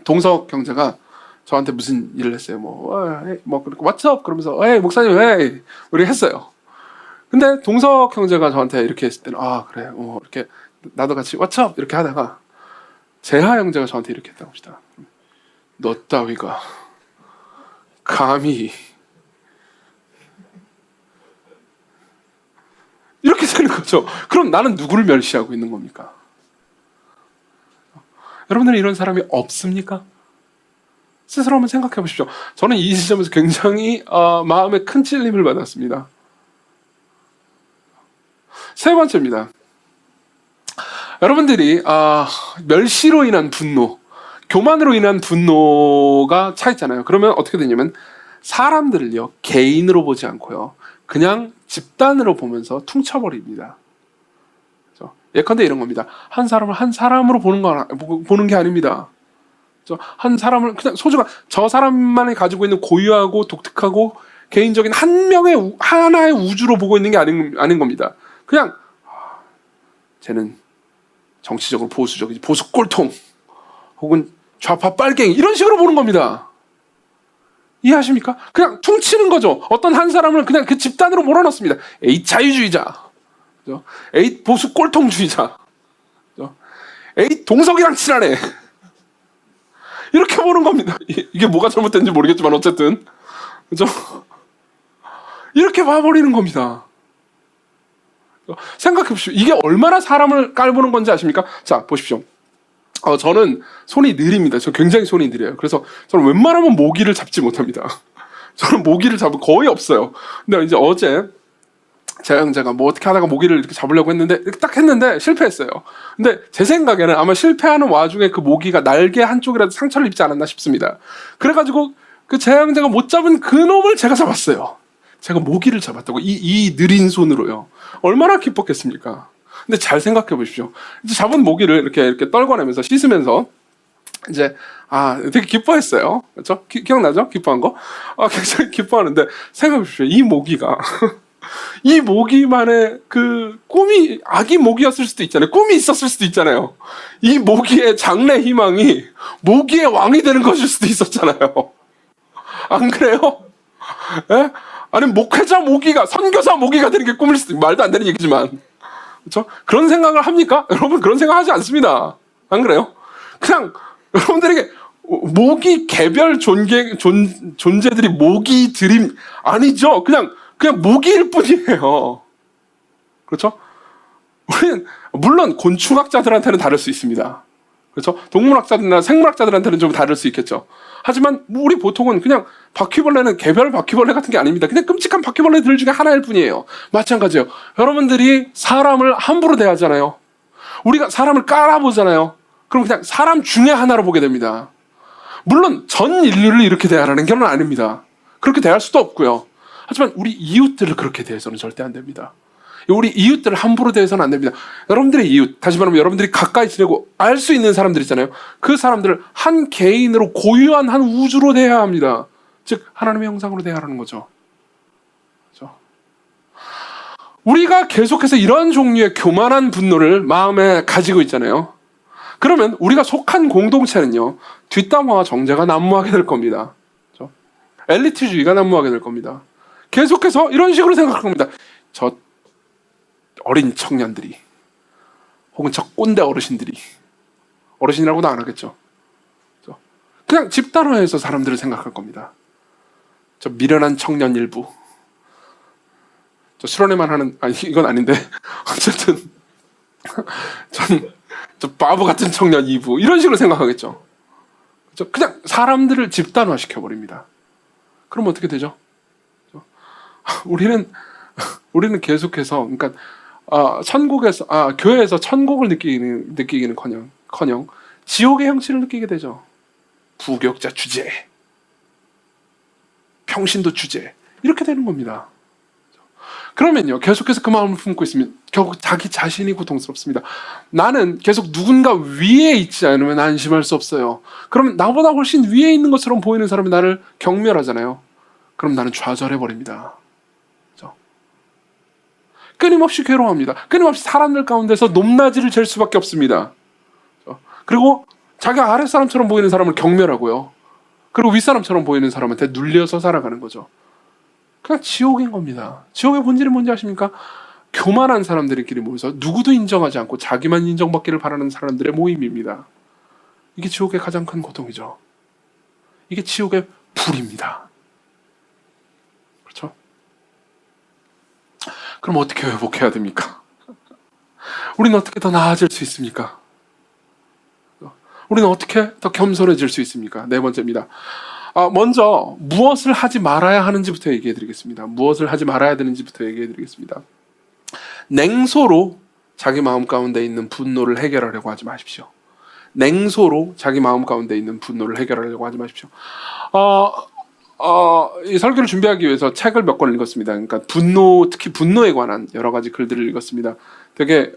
동석 형제가 저한테 무슨 일을 했어요. 뭐 What's up? 그러면서 목사님 우리 했어요. 근데 동석 형제가 저한테 이렇게 했을 때는 그래 이렇게 나도 같이 What's up? 이렇게 하다가 재하 형제가 저한테 이렇게 했다고 합시다. 너 따위가 감히 이렇게 되는 거죠. 그럼 나는 누구를 멸시하고 있는 겁니까? 여러분들은 이런 사람이 없습니까? 스스로 한번 생각해 보십시오. 저는 이 지점에서 굉장히 마음에 큰 찔림을 받았습니다. 세 번째입니다. 여러분들이 멸시로 인한 분노, 교만으로 인한 분노가 차 있잖아요. 그러면 어떻게 되냐면 사람들을요 개인으로 보지 않고요 그냥 집단으로 보면서 퉁쳐버립니다. 그렇죠? 예컨대 이런 겁니다. 한 사람을 한 사람으로 보는 게 아닙니다. 그렇죠? 한 사람을 그냥 소중한 저 사람만이 가지고 있는 고유하고 독특하고 개인적인 하나의 우주로 보고 있는 게 아닌 겁니다. 그냥 쟤는 정치적으로 보수적이지 보수 꼴통 혹은 좌파 빨갱이 이런 식으로 보는 겁니다. 이해하십니까? 그냥 퉁치는 거죠. 어떤 한 사람을 그냥 그 집단으로 몰아넣습니다. A 자유주의자, 그죠? A 보수 꼴통주의자, 그죠? A 동석이랑 친하네. 이렇게 보는 겁니다. 이게 뭐가 잘못된지 모르겠지만 어쨌든 그죠? 이렇게 봐버리는 겁니다. 생각해 보십시오. 이게 얼마나 사람을 깔보는 건지 아십니까? 자, 보십시오. 저는 손이 느립니다. 저 굉장히 손이 느려요. 그래서 저는 웬만하면 모기를 잡지 못합니다. 저는 모기를 잡은 거의 없어요. 근데 이제 어제 제 형제가 뭐 어떻게 하다가 모기를 이렇게 잡으려고 했는데 이렇게 딱 했는데 실패했어요. 근데 제 생각에는 아마 실패하는 와중에 그 모기가 날개 한쪽이라도 상처를 입지 않았나 싶습니다. 그래가지고 그 제 형제가 못 잡은 그 놈을 제가 잡았어요. 제가 모기를 잡았다고 이 느린 손으로요. 얼마나 기뻤겠습니까? 근데 잘 생각해 보십시오. 이제 잡은 모기를 이렇게 떨궈내면서 씻으면서 이제 되게 기뻐했어요. 그렇죠? 기억나죠? 기뻐한 거? 굉장히 기뻐하는데 생각해 보십시오. 이 모기가 이 모기만의 그 꿈이 아기 모기였을 수도 있잖아요. 꿈이 있었을 수도 있잖아요. 이 모기의 장래 희망이 모기의 왕이 되는 것일 수도 있었잖아요. 안 그래요? 예? 아니면 목회자 모기가 선교사 모기가 되는 게 꿈일 수도 말도 안 되는 얘기지만 그렇죠? 그런 생각을 합니까? 여러분 그런 생각 하지 않습니다. 안 그래요? 그냥 여러분들에게 모기 개별 존재들이 모기들임 아니죠. 그냥 모기일 뿐이에요. 그렇죠? 우리는 물론 곤충학자들한테는 다를 수 있습니다. 그렇죠? 동물학자들이나 생물학자들한테는 좀 다를 수 있겠죠. 하지만 우리 보통은 그냥 바퀴벌레는 개별 바퀴벌레 같은 게 아닙니다. 그냥 끔찍한 바퀴벌레들 중에 하나일 뿐이에요. 마찬가지예요. 여러분들이 사람을 함부로 대하잖아요. 우리가 사람을 깔아보잖아요. 그럼 그냥 사람 중에 하나로 보게 됩니다. 물론 전 인류를 이렇게 대하라는 건 아닙니다. 그렇게 대할 수도 없고요. 하지만 우리 이웃들을 그렇게 대해서는 절대 안 됩니다. 우리 이웃들을 함부로 대해서는 안 됩니다. 여러분들의 이웃, 다시 말하면 여러분들이 가까이 지내고 알 수 있는 사람들 있잖아요. 그 사람들을 한 개인으로 고유한 한 우주로 대해야 합니다. 즉 하나님의 형상으로 대하라는 거죠. 그렇죠? 우리가 계속해서 이런 종류의 교만한 분노를 마음에 가지고 있잖아요. 그러면 우리가 속한 공동체는요. 뒷담화와 정죄가 난무하게 될 겁니다. 그렇죠? 엘리트주의가 난무하게 될 겁니다. 계속해서 이런 식으로 생각할 겁니다. 저 어린 청년들이 혹은 저 꼰대 어르신이라고도 안 하겠죠. 그냥 집단화해서 사람들을 생각할 겁니다. 저 미련한 청년 일부, 저 수련회만 하는 이건 아닌데 어쨌든 저 바보 같은 청년 2부 이런 식으로 생각하겠죠. 그냥 사람들을 집단화 시켜버립니다. 그럼 어떻게 되죠? 우리는 계속해서 그러니까 교회에서 천국을 느끼기는커녕 지옥의 형체를 느끼게 되죠. 부교역자 주제, 평신도 주제, 이렇게 되는 겁니다. 그러면요, 계속해서 그 마음을 품고 있으면 결국 자기 자신이 고통스럽습니다. 나는 계속 누군가 위에 있지 않으면 안심할 수 없어요. 그러면 나보다 훨씬 위에 있는 것처럼 보이는 사람이 나를 경멸하잖아요. 그럼 나는 좌절해버립니다. 그렇죠? 끊임없이 괴로워합니다. 끊임없이 사람들 가운데서 높낮이를 잴 수밖에 없습니다. 그렇죠? 그리고 자기 아랫사람처럼 보이는 사람을 경멸하고요. 그리고 윗사람처럼 보이는 사람한테 눌려서 살아가는 거죠. 그냥 지옥인 겁니다. 지옥의 본질이 뭔지 아십니까? 교만한 사람들끼리 모여서 누구도 인정하지 않고 자기만 인정받기를 바라는 사람들의 모임입니다. 이게 지옥의 가장 큰 고통이죠. 이게 지옥의 불입니다. 그렇죠? 그럼 어떻게 회복해야 됩니까? 우리는 어떻게 더 나아질 수 있습니까? 우리는 어떻게 더 겸손해질 수 있습니까? 네 번째입니다. 먼저 무엇을 하지 말아야 하는지부터 얘기해 드리겠습니다. 무엇을 하지 말아야 되는지부터 얘기해 드리겠습니다. 냉소로 자기 마음 가운데 있는 분노를 해결하려고 하지 마십시오. 냉소로 자기 마음 가운데 있는 분노를 해결하려고 하지 마십시오. 이 설교를 준비하기 위해서 책을 몇 권 읽었습니다. 그러니까 특히 분노에 관한 여러 가지 글들을 읽었습니다. 되게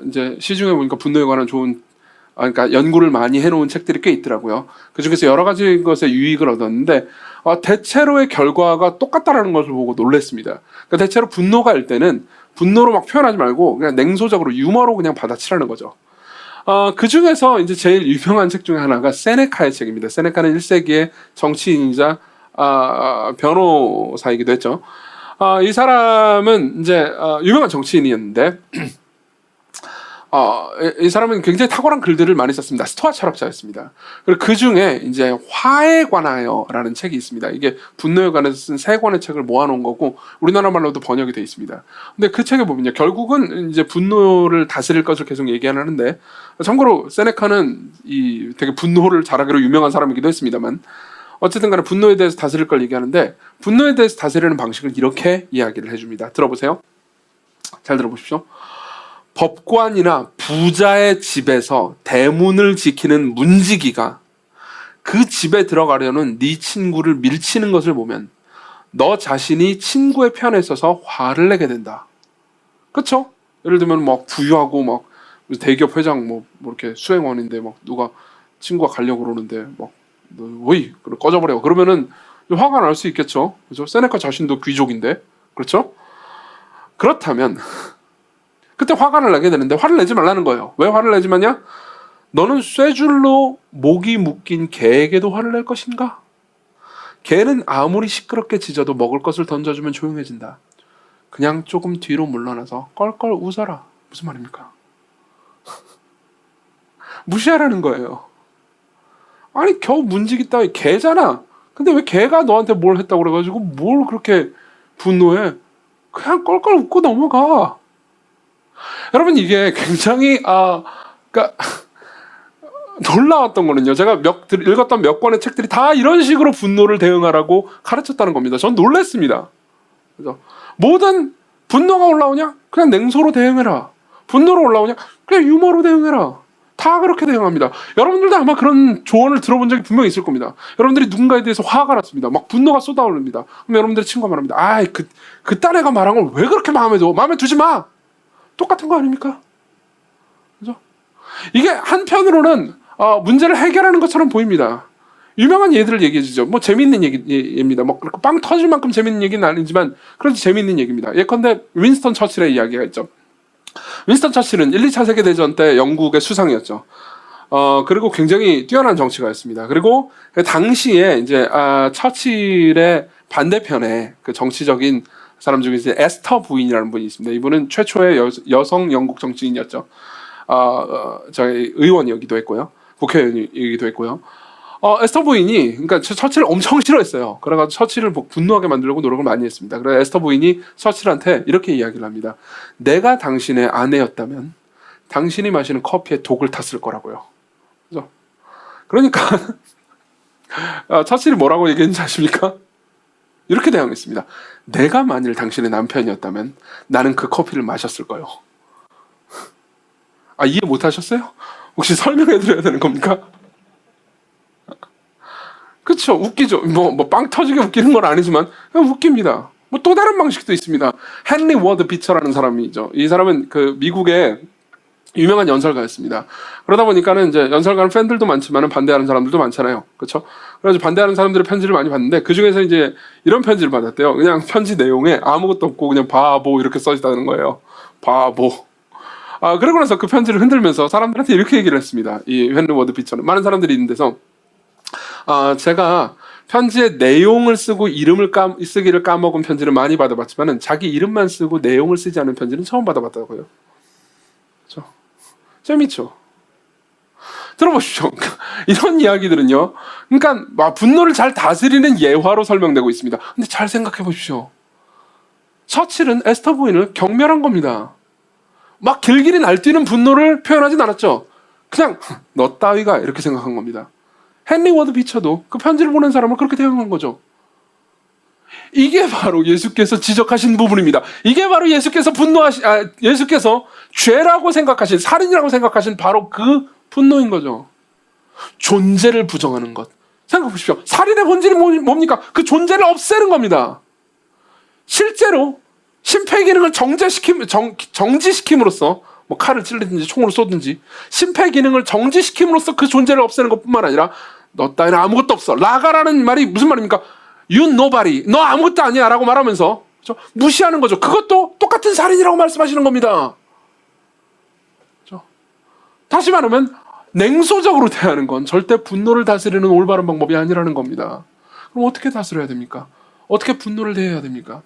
이제 시중에 보니까 분노에 관한 좋은 그러니까 연구를 많이 해놓은 책들이 꽤 있더라고요. 그 중에서 여러 가지 것에 유익을 얻었는데 대체로의 결과가 똑같다라는 것을 보고 놀랐습니다. 그러니까 대체로 분노가 일 때는 분노로 막 표현하지 말고 그냥 냉소적으로 유머로 그냥 받아치라는 거죠. 그 중에서 이제 제일 유명한 책 중에 하나가 세네카의 책입니다. 세네카는 1세기의 정치인이자 변호사이기도 했죠. 이 사람은 이제 유명한 정치인이었는데 이 사람은 굉장히 탁월한 글들을 많이 썼습니다. 스토아 철학자였습니다. 그리고 그 중에 이제 화에 관하여라는 책이 있습니다. 이게 분노에 관해서 쓴 3권의 책을 모아놓은 거고 우리나라 말로도 번역이 되어 있습니다. 근데 그 책에 보면요, 결국은 이제 분노를 다스릴 것을 계속 얘기하는데, 참고로 세네카는 되게 분노를 잘하기로 유명한 사람이기도 했습니다만, 어쨌든 간에 분노에 대해서 다스릴 걸 얘기하는데, 분노에 대해서 다스리는 방식을 이렇게 이야기를 해줍니다. 들어보세요. 잘 들어보십시오. 법관이나 부자의 집에서 대문을 지키는 문지기가 그 집에 들어가려는 네 친구를 밀치는 것을 보면 너 자신이 친구의 편에 서서 화를 내게 된다. 그렇죠? 예를 들면 막 부유하고 막 대기업 회장 뭐 이렇게 수행원인데 막 누가 친구가 가려고 그러는데 막 어이 꺼져버려. 그러면은 화가 날 수 있겠죠. 그렇죠? 세네카 자신도 귀족인데, 그렇죠? 그렇다면 그때 화가 나게 되는데 화를 내지 말라는 거예요. 왜 화를 내지 마냐? 너는 쇠줄로 목이 묶인 개에게도 화를 낼 것인가? 개는 아무리 시끄럽게 짖어도 먹을 것을 던져주면 조용해진다. 그냥 조금 뒤로 물러나서 껄껄 웃어라. 무슨 말입니까? 무시하라는 거예요. 아니 겨우 문지기 따위 개잖아. 근데 왜 개가 너한테 뭘 했다고 그래가지고 뭘 그렇게 분노해? 그냥 껄껄 웃고 넘어가. 여러분, 이게 굉장히 그러니까 놀라웠던 거는요, 제가 읽었던 몇 권의 책들이 다 이런 식으로 분노를 대응하라고 가르쳤다는 겁니다. 전 놀랐습니다. 그래서 모든 분노가 올라오냐? 그냥 냉소로 대응해라. 분노로 올라오냐? 그냥 유머로 대응해라. 다 그렇게 대응합니다. 여러분들도 아마 그런 조언을 들어본 적이 분명히 있을 겁니다. 여러분들이 누군가에 대해서 화가 났습니다. 막 분노가 쏟아오릅니다. 그럼 여러분들의 친구가 말합니다. 그딴 애가 말한 걸 왜 그렇게 마음에 둬? 마음에 두지 마! 똑같은 거 아닙니까? 그죠? 이게 한편으로는 문제를 해결하는 것처럼 보입니다. 유명한 예들을 얘기해 주죠. 뭐 재밌는 얘기입니다. 뭐 빵 터질 만큼 재밌는 얘기는 아니지만 그래도 재밌는 얘기입니다. 예컨대 윈스턴 처칠의 이야기가 있죠. 윈스턴 처칠은 1, 2차 세계대전 때 영국의 수상이었죠. 그리고 굉장히 뛰어난 정치가였습니다. 그리고 당시에 이제 처칠의 반대편에 그 정치적인 사람 중에 이제 에스터 부인이라는 분이 있습니다. 이분은 최초의 여성 영국 정치인이었죠. 저희 의원이기도 했고요. 국회의원이기도 했고요. 에스터 부인이, 그러니까 처칠을 엄청 싫어했어요. 그래가지고 처칠을 분노하게 만들려고 노력을 많이 했습니다. 그래서 에스터 부인이 처칠한테 이렇게 이야기를 합니다. 내가 당신의 아내였다면 당신이 마시는 커피에 독을 탔을 거라고요. 그죠? 그러니까 처칠이 뭐라고 얘기했는지 아십니까? 이렇게 대응했습니다. 내가 만일 당신의 남편이었다면 나는 그 커피를 마셨을 거예요. 이해 못하셨어요? 혹시 설명해드려야 되는 겁니까? 그쵸? 웃기죠. 뭐 빵 터지게 웃기는 건 아니지만 그냥 웃깁니다. 뭐 또 다른 방식도 있습니다. 헨리 워드 비처라는 사람이죠. 이 사람은 그 미국의 유명한 연설가였습니다. 그러다 보니까는 이제 연설가는 팬들도 많지만 반대하는 사람들도 많잖아요. 그렇죠? 그래서 반대하는 사람들의 편지를 많이 받는데 그 중에서 이제 이런 편지를 받았대요. 그냥 편지 내용에 아무것도 없고 그냥 바보 이렇게 써있다는 거예요. 바보. 그러고 나서 그 편지를 흔들면서 사람들한테 이렇게 얘기를 했습니다. 이 헨리 워드 비처는 많은 사람들이 있는 데서 제가 편지의 내용을 쓰고 이름을 쓰기를 까먹은 편지를 많이 받아봤지만은 자기 이름만 쓰고 내용을 쓰지 않은 편지는 처음 받아봤다고요. 그렇죠? 재밌죠? 들어보십시오. 이런 이야기들은요. 그러니까 분노를 잘 다스리는 예화로 설명되고 있습니다. 근데 잘 생각해 보십시오. 처칠은 에스터 부인을 경멸한 겁니다. 막 길길이 날뛰는 분노를 표현하진 않았죠. 그냥 너 따위가 이렇게 생각한 겁니다. 헨리 워드 비처도 그 편지를 보낸 사람을 그렇게 대응한 거죠. 이게 바로 예수께서 지적하신 부분입니다. 이게 바로 예수께서 예수께서 죄라고 생각하신, 살인이라고 생각하신 바로 그 분노인 거죠. 존재를 부정하는 것. 생각해 보십시오. 살인의 본질이 뭡니까? 그 존재를 없애는 겁니다. 실제로 심폐기능을 정지시킴으로써 뭐 칼을 찔르든지 총으로 쏘든지 심폐기능을 정지시킴으로써 그 존재를 없애는 것뿐만 아니라 너 따위는 아무것도 없어. 나가라는 말이 무슨 말입니까? You nobody. 너 아무것도 아니야 라고 말하면서 그렇죠? 무시하는 거죠. 그것도 똑같은 살인이라고 말씀하시는 겁니다. 그렇죠? 다시 말하면 냉소적으로 대하는 건 절대 분노를 다스리는 올바른 방법이 아니라는 겁니다. 그럼 어떻게 다스려야 됩니까? 어떻게 분노를 대해야 됩니까?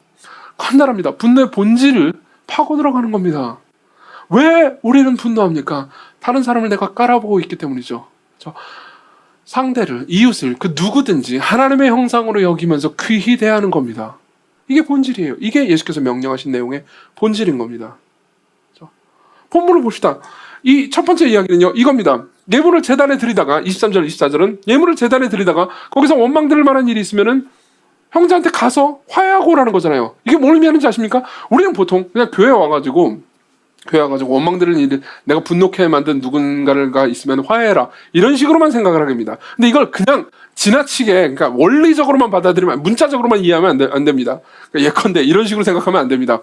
간단합니다. 분노의 본질을 파고 들어가는 겁니다. 왜 우리는 분노합니까? 다른 사람을 내가 깔아보고 있기 때문이죠. 그렇죠? 상대를, 이웃을, 그 누구든지 하나님의 형상으로 여기면서 귀히 대하는 겁니다. 이게 본질이에요. 이게 예수께서 명령하신 내용의 본질인 겁니다. 그렇죠? 본문을 봅시다. 이 첫 번째 이야기는요, 이겁니다. 예물을 제단에 드리다가, 23절, 24절은 예물을 제단에 드리다가 거기서 원망 들을 만한 일이 있으면은 형제한테 가서 화해하고 오라는 거잖아요. 이게 뭘 의미하는지 아십니까? 우리는 보통 그냥 교회 와가지고 원망 들을 일, 내가 분노케 만든 누군가가 있으면 화해해라. 이런 식으로만 생각을 하게 됩니다. 근데 이걸 그냥 지나치게, 그러니까 원리적으로만 받아들이면, 문자적으로만 이해하면 안 됩니다. 그러니까 예컨대 이런 식으로 생각하면 안 됩니다.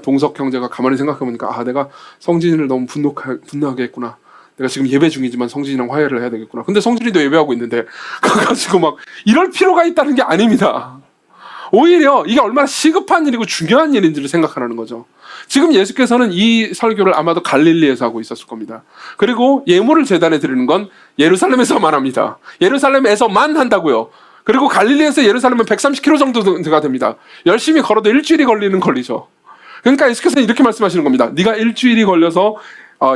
동석 형제가 가만히 생각해보니까, 내가 성진이를 너무 분노하게 했구나. 내가 지금 예배 중이지만 성진이랑 화해를 해야 되겠구나. 근데 성진이도 예배하고 있는데, 가가지고 막 이럴 필요가 있다는 게 아닙니다. 오히려 이게 얼마나 시급한 일이고 중요한 일인지를 생각하라는 거죠. 지금 예수께서는 이 설교를 아마도 갈릴리에서 하고 있었을 겁니다. 그리고 예물을 제단에 드리는 건 예루살렘에서만 합니다. 예루살렘에서만 한다고요. 그리고 갈릴리에서 예루살렘은 130km 정도가 됩니다. 열심히 걸어도 일주일이 걸리는 거리죠. 그러니까 예수께서는 이렇게 말씀하시는 겁니다. 네가 일주일이 걸려서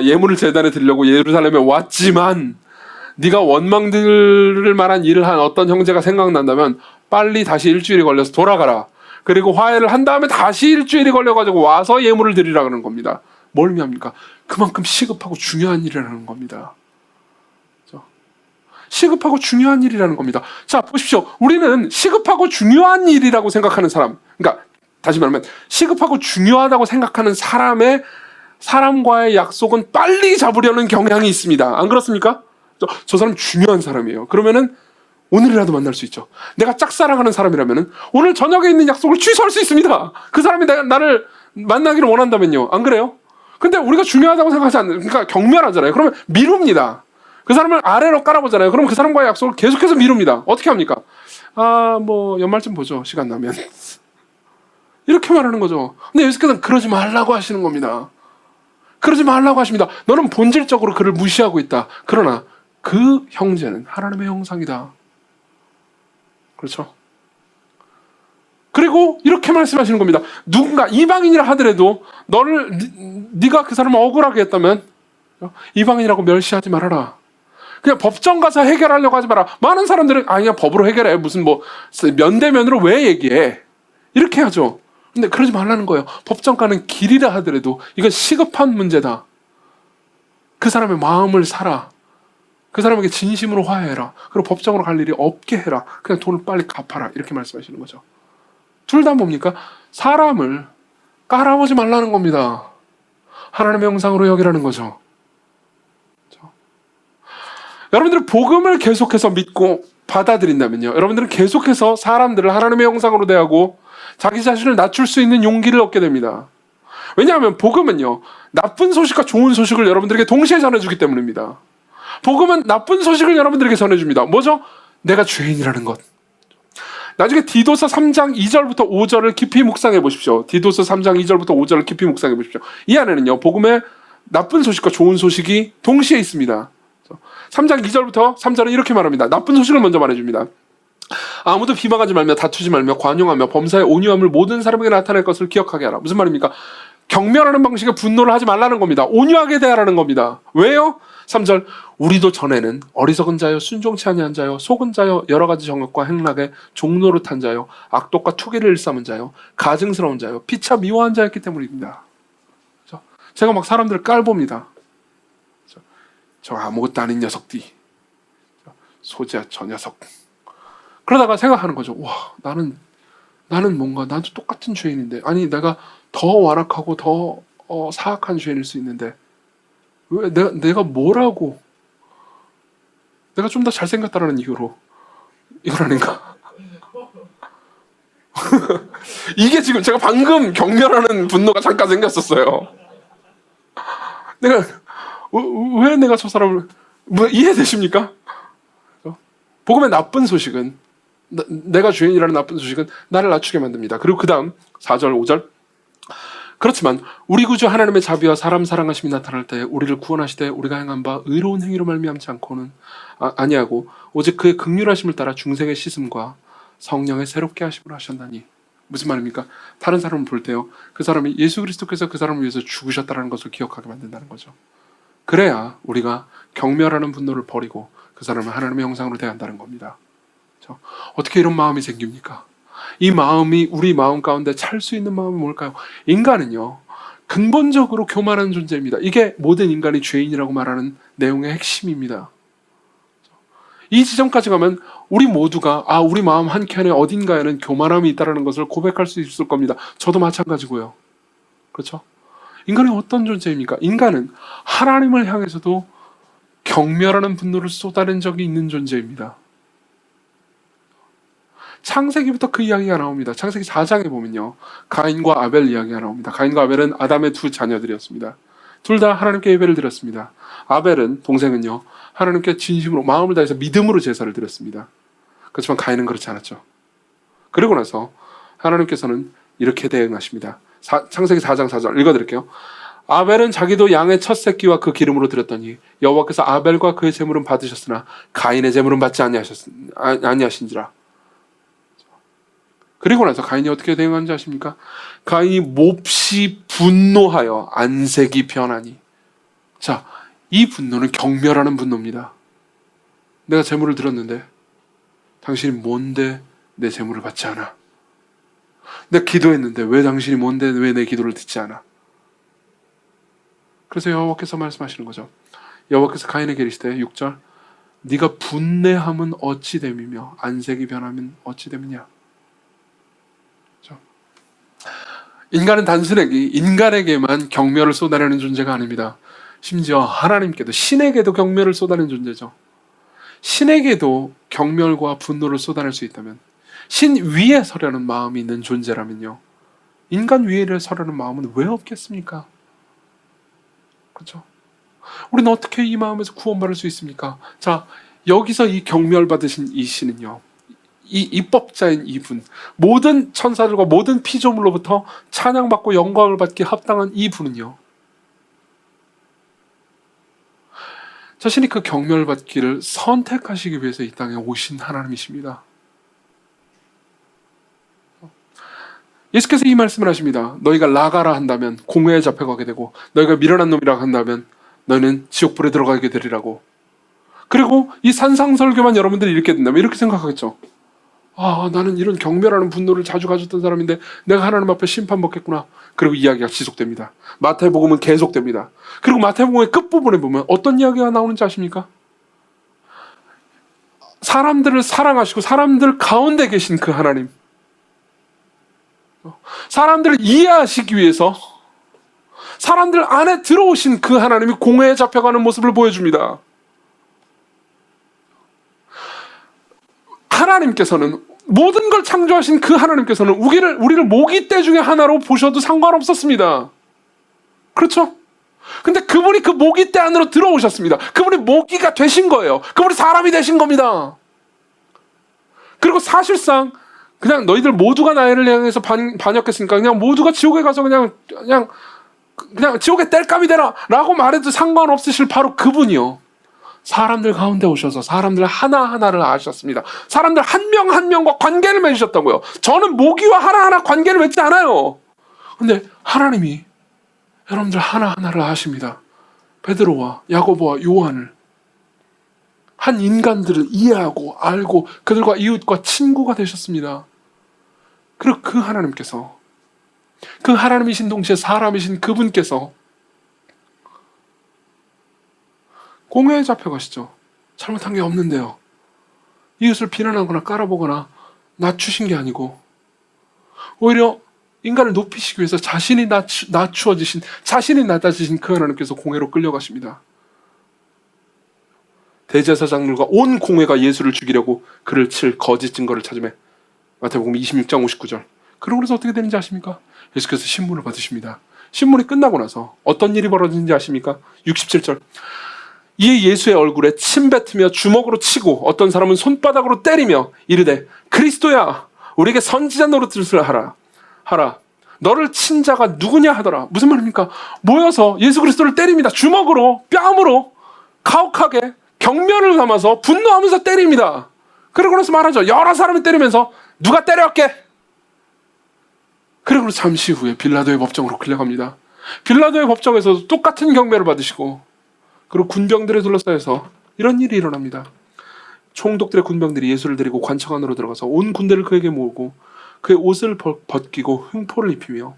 예물을 제단에 드리려고 예루살렘에 왔지만 네가 원망 들을 만한 일을 한 어떤 형제가 생각난다면 빨리 다시 일주일이 걸려서 돌아가라. 그리고 화해를 한 다음에 다시 일주일이 걸려가지고 와서 예물을 드리라 그러는 겁니다. 뭘 의미합니까? 그만큼 시급하고 중요한 일이라는 겁니다. 그렇죠? 시급하고 중요한 일이라는 겁니다. 자, 보십시오. 우리는 시급하고 중요한 일이라고 생각하는 사람, 그러니까 다시 말하면 시급하고 중요하다고 생각하는 사람과의 약속은 빨리 잡으려는 경향이 있습니다. 안 그렇습니까? 저 사람 중요한 사람이에요. 그러면은 오늘이라도 만날 수 있죠. 내가 짝사랑하는 사람이라면은 오늘 저녁에 있는 약속을 취소할 수 있습니다. 그 사람이 나를 만나기를 원한다면요. 안 그래요? 근데 우리가 중요하다고 생각하지 않는, 그러니까 경멸하잖아요. 그러면 미룹니다. 그 사람을 아래로 깔아보잖아요. 그럼 그 사람과의 약속을 계속해서 미룹니다. 어떻게 합니까? 뭐 연말쯤 보죠. 시간 나면. 이렇게 말하는 거죠. 근데 예수께서는 그러지 말라고 하시는 겁니다. 그러지 말라고 하십니다. 너는 본질적으로 그를 무시하고 있다. 그러나 그 형제는 하나님의 형상이다. 그렇죠? 그리고 이렇게 말씀하시는 겁니다. 누군가 이방인이라 하더라도 네가 그 사람을 억울하게 했다면 이방인이라고 멸시하지 말아라. 그냥 법정 가서 해결하려고 하지 마라. 많은 사람들은 그냥 법으로 해결해. 무슨 뭐 면대면으로 왜 얘기해? 이렇게 하죠. 근데 그러지 말라는 거예요. 법정 가는 길이라 하더라도 이건 시급한 문제다. 그 사람의 마음을 사라. 그 사람에게 진심으로 화해해라. 그리고 법정으로 갈 일이 없게 해라. 그냥 돈을 빨리 갚아라. 이렇게 말씀하시는 거죠. 둘 다 뭡니까? 사람을 깔아보지 말라는 겁니다. 하나님의 형상으로 여기라는 거죠. 여러분들은 복음을 계속해서 믿고 받아들인다면요, 여러분들은 계속해서 사람들을 하나님의 형상으로 대하고 자기 자신을 낮출 수 있는 용기를 얻게 됩니다. 왜냐하면 복음은요, 나쁜 소식과 좋은 소식을 여러분들에게 동시에 전해주기 때문입니다. 복음은 나쁜 소식을 여러분들에게 전해줍니다. 뭐죠? 내가 죄인이라는 것. 나중에 디도서 3장 2절부터 5절을 깊이 묵상해 보십시오. 디도서 3장 2절부터 5절을 깊이 묵상해 보십시오. 이 안에는요, 복음의 나쁜 소식과 좋은 소식이 동시에 있습니다. 3장 2절부터 3절은 이렇게 말합니다. 나쁜 소식을 먼저 말해줍니다. 아무도 비방하지 말며 다투지 말며 관용하며 범사의 온유함을 모든 사람에게 나타낼 것을 기억하게 하라. 무슨 말입니까? 경멸하는 방식의 분노를 하지 말라는 겁니다. 온유하게 대하라는 겁니다. 왜요? 3절, 우리도 전에는 어리석은 자여, 순종치 아니한 자여, 속은 자여, 여러 가지 정욕과 행락에 종노릇한 자여, 악독과 투기를 일삼은 자여, 가증스러운 자여, 피차 미워한 자였기 때문입니다. 제가 막 사람들을 깔봅니다. 저 아무것도 아닌 녀석들이, 소지야 저 녀석. 그러다가 생각하는 거죠. 와, 나는 뭔가 나도 똑같은 죄인인데, 아니 내가 더 완악하고 더 사악한 죄인일 수 있는데 왜 내가 뭐라고, 내가 좀 더 잘생겼다라는 이유로 이걸 아닌가? 이게 지금 제가 방금 경멸하는 분노가 잠깐 생겼었어요. 내가 왜 내가 저 사람을, 뭐 이해되십니까? 복음의 나쁜 소식은, 내가 죄인이라는 나쁜 소식은 나를 낮추게 만듭니다. 그리고 그 다음 4절 5절, 그렇지만 우리 구주 하나님의 자비와 사람 사랑하심이 나타날 때 우리를 구원하시되 우리가 행한 바 의로운 행위로 말미암지 않고는 아니하고 오직 그의 긍휼하심을 따라 중생의 씻음과 성령의 새롭게 하심을 하셨나니. 무슨 말입니까? 다른 사람을 볼 때요, 그 사람이 예수 그리스도께서 그 사람을 위해서 죽으셨다는 것을 기억하게 만든다는 거죠. 그래야 우리가 경멸하는 분노를 버리고 그 사람을 하나님의 형상으로 대한다는 겁니다. 어떻게 이런 마음이 생깁니까? 이 마음이 우리 마음 가운데 찰 수 있는 마음이 뭘까요? 인간은요, 근본적으로 교만한 존재입니다. 이게 모든 인간이 죄인이라고 말하는 내용의 핵심입니다. 이 지점까지 가면 우리 모두가 우리 마음 한켠에 어딘가에는 교만함이 있다는 것을 고백할 수 있을 겁니다. 저도 마찬가지고요. 그렇죠? 인간은 어떤 존재입니까? 인간은 하나님을 향해서도 경멸하는 분노를 쏟아낸 적이 있는 존재입니다. 창세기부터 그 이야기가 나옵니다. 창세기 4장에 보면요, 가인과 아벨 이야기가 나옵니다. 가인과 아벨은 아담의 두 자녀들이었습니다. 둘 다 하나님께 예배를 드렸습니다. 아벨은, 동생은요, 하나님께 진심으로 마음을 다해서 믿음으로 제사를 드렸습니다. 그렇지만 가인은 그렇지 않았죠. 그리고 나서 하나님께서는 이렇게 대응하십니다. 창세기 4장 4절 읽어드릴게요. 아벨은 자기도 양의 첫 새끼와 그 기름으로 드렸더니 여호와께서 아벨과 그의 제물은 받으셨으나 가인의 제물은 받지 아니하신지라. 그리고 나서 가인이 어떻게 대응하는지 아십니까? 가인이 몹시 분노하여 안색이 변하니. 자, 이 분노는 경멸하는 분노입니다. 내가 제물을 드렸는데 당신이 뭔데 내 제물을 받지 않아? 내가 기도했는데 왜 당신이 뭔데 왜 내 기도를 듣지 않아? 그래서 여호와께서 말씀하시는 거죠. 여호와께서 가인에게 이르시되 6절, 네가 분내함은 어찌 됨이며 안색이 변하면 어찌 됨이냐. 인간은 단순하게 인간에게만 경멸을 쏟아내는 존재가 아닙니다. 심지어 하나님께도, 신에게도 경멸을 쏟아내는 존재죠. 신에게도 경멸과 분노를 쏟아낼 수 있다면, 신 위에 서려는 마음이 있는 존재라면요, 인간 위에 서려는 마음은 왜 없겠습니까? 그렇죠? 우리는 어떻게 이 마음에서 구원받을 수 있습니까? 자, 여기서 이 경멸받으신 이 신은요, 이 입법자인 이분, 모든 천사들과 모든 피조물로부터 찬양받고 영광을 받기 합당한 이분은요, 자신이 그 경멸받기를 선택하시기 위해서 이 땅에 오신 하나님이십니다. 예수께서 이 말씀을 하십니다. 너희가 나가라 한다면 공회에 잡혀가게 되고, 너희가 미련한 놈이라 한다면 너희는 지옥불에 들어가게 되리라고. 그리고 이 산상설교만 여러분들이 읽게 된다면 이렇게 생각하겠죠. 나는 이런 경멸하는 분노를 자주 가졌던 사람인데 내가 하나님 앞에 심판받겠구나. 그리고 이야기가 지속됩니다. 마태복음은 계속됩니다. 그리고 마태복음의 끝부분에 보면 어떤 이야기가 나오는지 아십니까? 사람들을 사랑하시고 사람들 가운데 계신 그 하나님, 사람들을 이해하시기 위해서 사람들 안에 들어오신 그 하나님이 공회에 잡혀가는 모습을 보여줍니다. 하나님께서는, 모든 걸 창조하신 그 하나님께서는 우리를 모기떼 중에 하나로 보셔도 상관없었습니다. 그렇죠? 근데 그분이 그 모기떼 안으로 들어오셨습니다. 그분이 모기가 되신 거예요. 그분이 사람이 되신 겁니다. 그리고 사실상 그냥 너희들 모두가 나를 향해서 반역했으니까 그냥 모두가 지옥에 가서 그냥 지옥에 땔감이 되라 라고 말해도 상관없으실 바로 그분이요, 사람들 가운데 오셔서 사람들 하나하나를 아셨습니다. 사람들 한 명 한 명과 관계를 맺으셨다고요. 저는 모기와 하나하나 관계를 맺지 않아요. 근데 하나님이 여러분들 하나하나를 아십니다. 베드로와 야고보와 요한을, 한 인간들을 이해하고 알고 그들과 이웃과 친구가 되셨습니다. 그리고 그 하나님께서, 그 하나님이신 동시에 사람이신 그분께서 공회에 잡혀가시죠. 잘못한 게 없는데요. 이웃을 비난하거나 깔아보거나 낮추신 게 아니고 오히려 인간을 높이시기 위해서 자신이 낮추어지신, 자신이 낮아지신 그 하나님께서 공회로 끌려가십니다. 대제사장들과 온 공회가 예수를 죽이려고 그를 칠 거짓 증거를 찾으며, 마태복음 26장 59절. 그러고 나서 어떻게 되는지 아십니까? 예수께서 신문을 받으십니다. 신문이 끝나고 나서 어떤 일이 벌어지는지 아십니까? 67절. 이에 예수의 얼굴에 침 뱉으며 주먹으로 치고 어떤 사람은 손바닥으로 때리며 이르되 그리스도야 우리에게 선지자 노릇을 하라. 너를 친 자가 누구냐 하더라. 무슨 말입니까? 모여서 예수 그리스도를 때립니다. 주먹으로, 뺨으로 가혹하게 경멸을 담아서 분노하면서 때립니다. 그러고 나서 말하죠. 여러 사람을 때리면서 누가 때렸게? 그리고 잠시 후에 빌라도의 법정으로 끌려갑니다. 빌라도의 법정에서도 똑같은 경매를 받으시고, 그리고 군병들에 둘러싸여서 이런 일이 일어납니다. 총독들의 군병들이 예수를 데리고 관청 안으로 들어가서 온 군대를 그에게 모으고 그의 옷을 벗기고 흉포를 입히며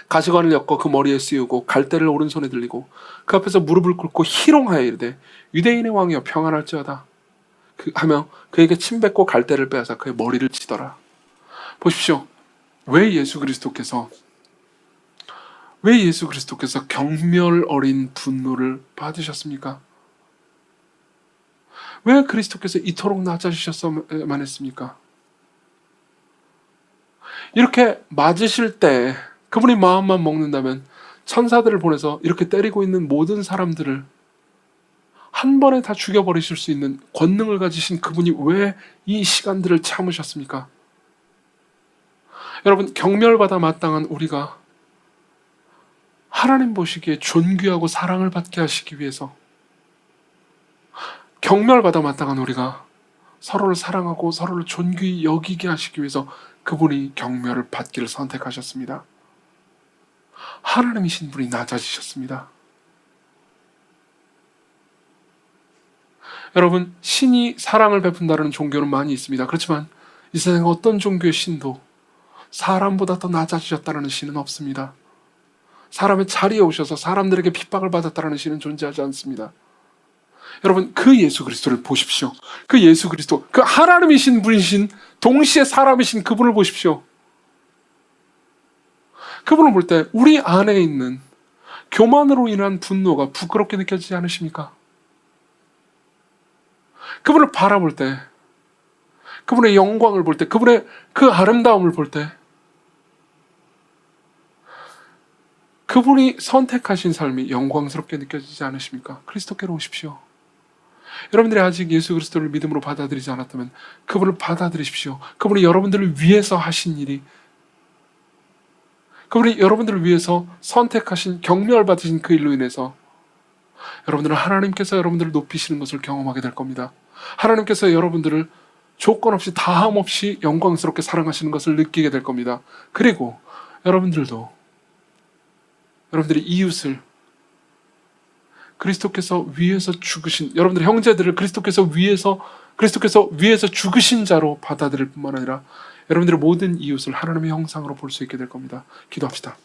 가시관을 엮어 그 머리에 씌우고 갈대를 오른손에 들리고 그 앞에서 무릎을 꿇고 희롱하여 이르되 유대인의 왕이여 평안할지어다 하며 그에게 침 뱉고 갈대를 빼앗아 그의 머리를 치더라. 보십시오. 왜 예수 그리스도께서 경멸 어린 분노를 받으셨습니까? 왜 그리스도께서 이토록 낮아지셨어야만 했습니까? 이렇게 맞으실 때 그분이 마음만 먹는다면 천사들을 보내서 이렇게 때리고 있는 모든 사람들을 한 번에 다 죽여버리실 수 있는 권능을 가지신 그분이 왜 이 시간들을 참으셨습니까? 여러분, 경멸받아 마땅한 우리가 하나님 보시기에 존귀하고 사랑을 받게 하시기 위해서, 경멸받아 마땅한 우리가 서로를 사랑하고 서로를 존귀히 여기게 하시기 위해서 그분이 경멸을 받기를 선택하셨습니다. 하나님이신 분이 낮아지셨습니다. 여러분, 신이 사랑을 베푼다는 종교는 많이 있습니다. 그렇지만 이 세상에 어떤 종교의 신도 사람보다 더 낮아지셨다는 신은 없습니다. 사람의 자리에 오셔서 사람들에게 핍박을 받았다는 신은 존재하지 않습니다. 여러분, 그 예수 그리스도를 보십시오. 그 예수 그리스도, 그 하나님이신 분이신 동시에 사람이신 그분을 보십시오. 그분을 볼 때 우리 안에 있는 교만으로 인한 분노가 부끄럽게 느껴지지 않으십니까? 그분을 바라볼 때, 그분의 영광을 볼 때, 그분의 그 아름다움을 볼 때, 그분이 선택하신 삶이 영광스럽게 느껴지지 않으십니까? 그리스도께로 오십시오. 여러분들이 아직 예수 그리스도를 믿음으로 받아들이지 않았다면 그분을 받아들이십시오. 그분이 여러분들을 위해서 하신 일이, 그분이 여러분들을 위해서 선택하신, 경멸받으신 그 일로 인해서 여러분들은 하나님께서 여러분들을 높이시는 것을 경험하게 될 겁니다. 하나님께서 여러분들을 조건 없이 다함 없이 영광스럽게 사랑하시는 것을 느끼게 될 겁니다. 그리고 여러분들도 여러분들의 이웃을 그리스도께서 위해서 죽으신, 여러분들의 형제들을 그리스도께서 위해서 죽으신 자로 받아들일 뿐만 아니라 여러분들의 모든 이웃을 하나님의 형상으로 볼 수 있게 될 겁니다. 기도합시다.